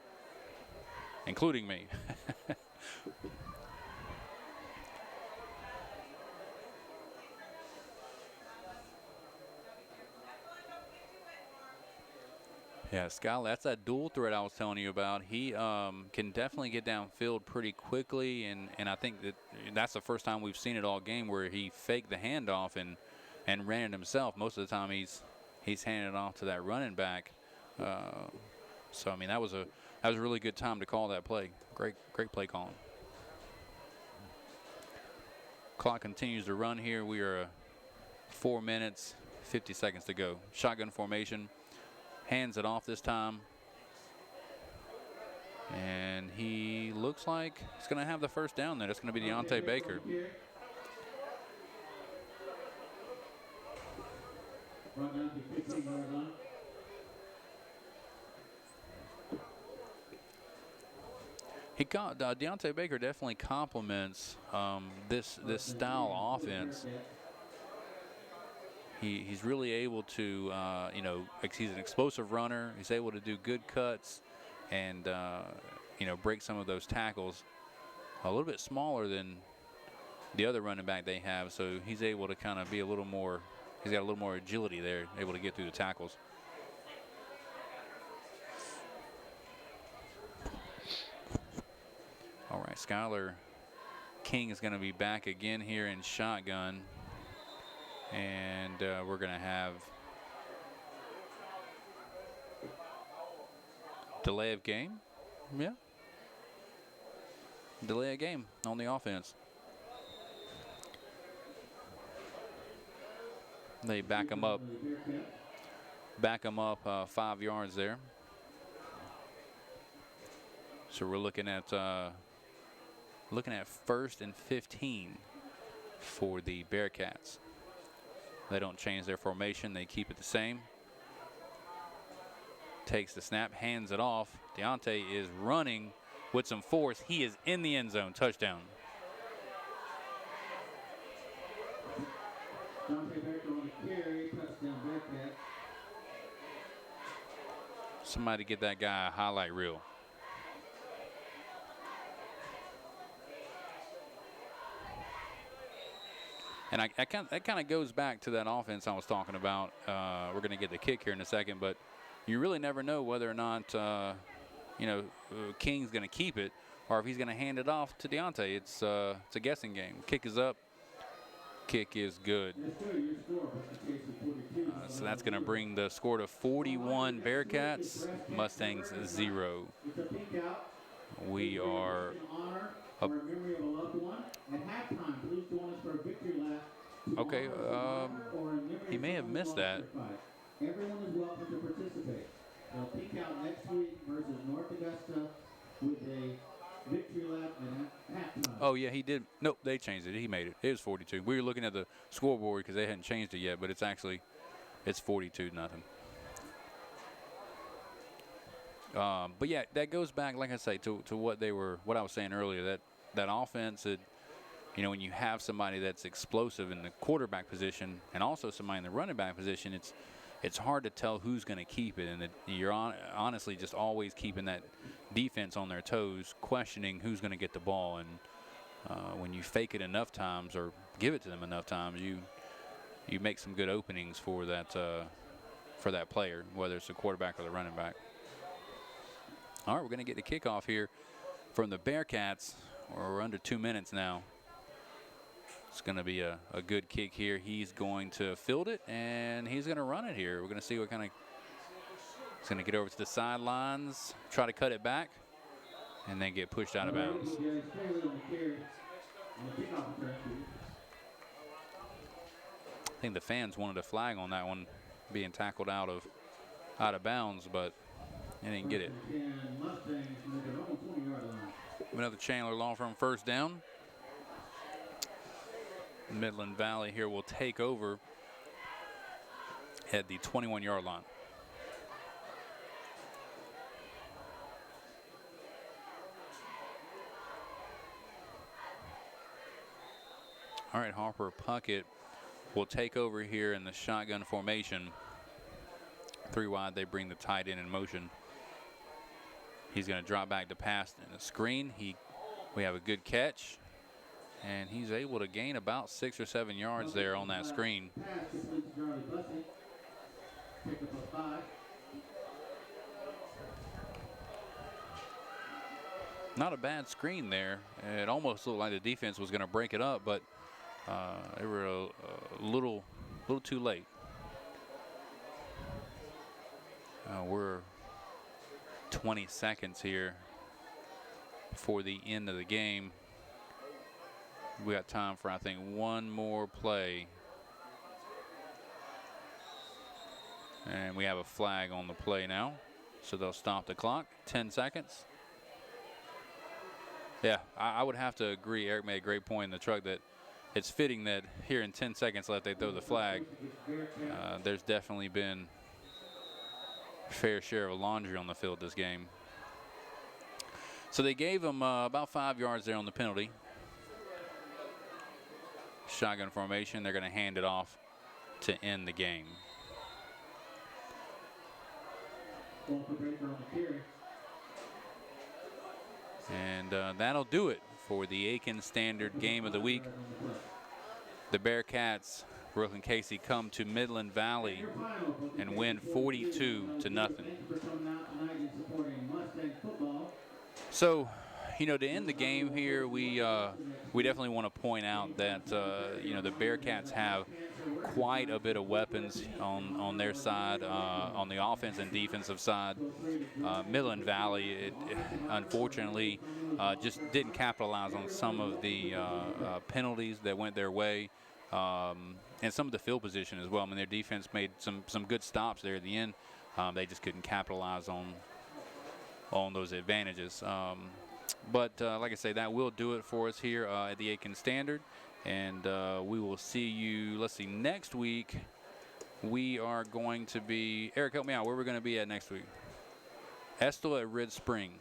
including me. Yeah, Skylar, that's that dual threat I was telling you about. He can definitely get downfield pretty quickly, and I think that's the first time we've seen it all game where he faked the handoff and ran it himself. Most of the time he's handed it off to that running back. So I mean that was a really good time to call that play. Great play calling. Clock continues to run here. We are 4 minutes, 50 seconds to go. Shotgun formation. Hands it off this time. And he looks like he's going to have the first down there. That's going to be Deontay Baker. Deontay Baker definitely complements this style offense. he's really able to, you know, he's an explosive runner. He's able to do good cuts and, you know, break some of those tackles. A little bit smaller than the other running back they have, so he's able to kind of be a little more, he's got a little more agility there, able to get through the tackles. All right, Skylar King is going to be back again here in shotgun. And we're going to have delay of game. Yeah. Delay of game on the offense. They back him up. Back him up 5 yards there. So we're looking at 1st and 15 for the Bearcats. They don't change their formation. They keep it the same. Takes the snap, hands it off. Deontay is running with some force. He is in the end zone. Touchdown. Somebody get that guy a highlight reel. And that kind of goes back to that offense I was talking about. We're going to get the kick here in a second, but you really never know whether or not, you know, King's going to keep it or if he's going to hand it off to Deontay. It's a guessing game. Kick is up. Kick is good. So that's going to bring the score to 41 Bearcats, Mustangs 0. We are up. Okay, he may have missed that. Everyone is welcome to participate. They'll peek out next week versus North Augusta with a victory lap at halftime. Oh, yeah, he did. Nope, they changed it. He made it. It was 42. We were looking at the scoreboard because they hadn't changed it yet, but it's actually, it's 42-0. But yeah, that goes back, like I say, to what I was saying earlier. That offense, you know, when you have somebody that's explosive in the quarterback position and also somebody in the running back position, it's hard to tell who's going to keep it, and you're honestly just always keeping that defense on their toes, questioning who's going to get the ball. And when you fake it enough times or give it to them enough times, you make some good openings for that player, whether it's the quarterback or the running back. All right, we're going to get the kickoff here from the Bearcats. We're under 2 minutes now. It's going to be a good kick here. He's going to field it, and he's going to run it here. We're going to see what kind of – he's going to get over to the sidelines, try to cut it back, and then get pushed out of bounds. I think the fans wanted a flag on that one being tackled out of bounds, but they didn't get it. Another Chandler Law Firm first down. Midland Valley here will take over at the 21-yard line. All right, Harper Puckett will take over here in the shotgun formation. 3 wide, they bring the tight end in motion. He's going to drop back to pass in the screen. We have a good catch, and he's able to gain about 6 or 7 yards there on that screen. Not a bad screen there. It almost looked like the defense was going to break it up, but they were a little too late. We're 20 seconds here before the end of the game. We got time for, I think, one more play. And we have a flag on the play now. So they'll stop the clock. 10 seconds. Yeah, I would have to agree. Eric made a great point in the truck that it's fitting that here in 10 seconds left they throw the flag. There's definitely been a fair share of laundry on the field this game. So they gave him about 5 yards there on the penalty. Shotgun formation. They're going to hand it off to end the game. And that'll do it for the Aiken Standard Game of the Week. The Bearcats, Brookland-Cayce, come to Midland Valley and win 42-0. So, you know, to end the game here, we definitely want to point out that you know, the Bearcats have quite a bit of weapons on their side, on the offense and defensive side. Midland Valley, unfortunately, just didn't capitalize on some of the penalties that went their way, and some of the field position as well. I mean, their defense made some good stops there at the end. They just couldn't capitalize on those advantages. But like I say, that will do it for us here at the Aiken Standard. And we will see you, let's see, next week we are going to be, Eric, help me out, where we're going to be at next week? Estill at Red Spring.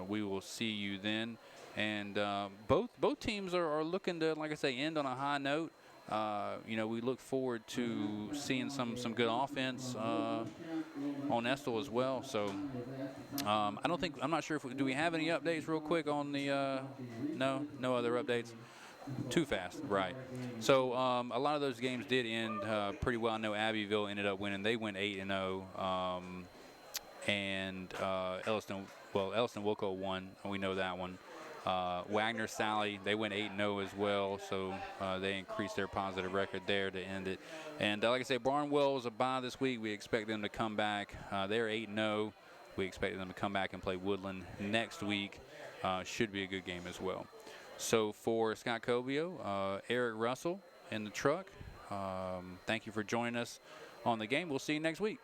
We will see you then. And both teams are looking to, like I say, end on a high note. You know, we look forward to seeing some good offense on Estill as well. So I'm not sure do we have any updates real quick on the, no other updates? Too fast, right. So a lot of those games did end pretty well. I know Abbeville ended up winning. They went 8-0. And Elliston Wilco won. We know that one. Wagner Sally, they went 8-0 as well, so they increased their positive record there to end it. And like I say, Barnwell's a bye this week. We expect them to come back. They're 8-0. We expect them to come back and play Woodland next week. Should be a good game as well. So for Scott Covio, Eric Russell in the truck, thank you for joining us on the game. We'll see you next week.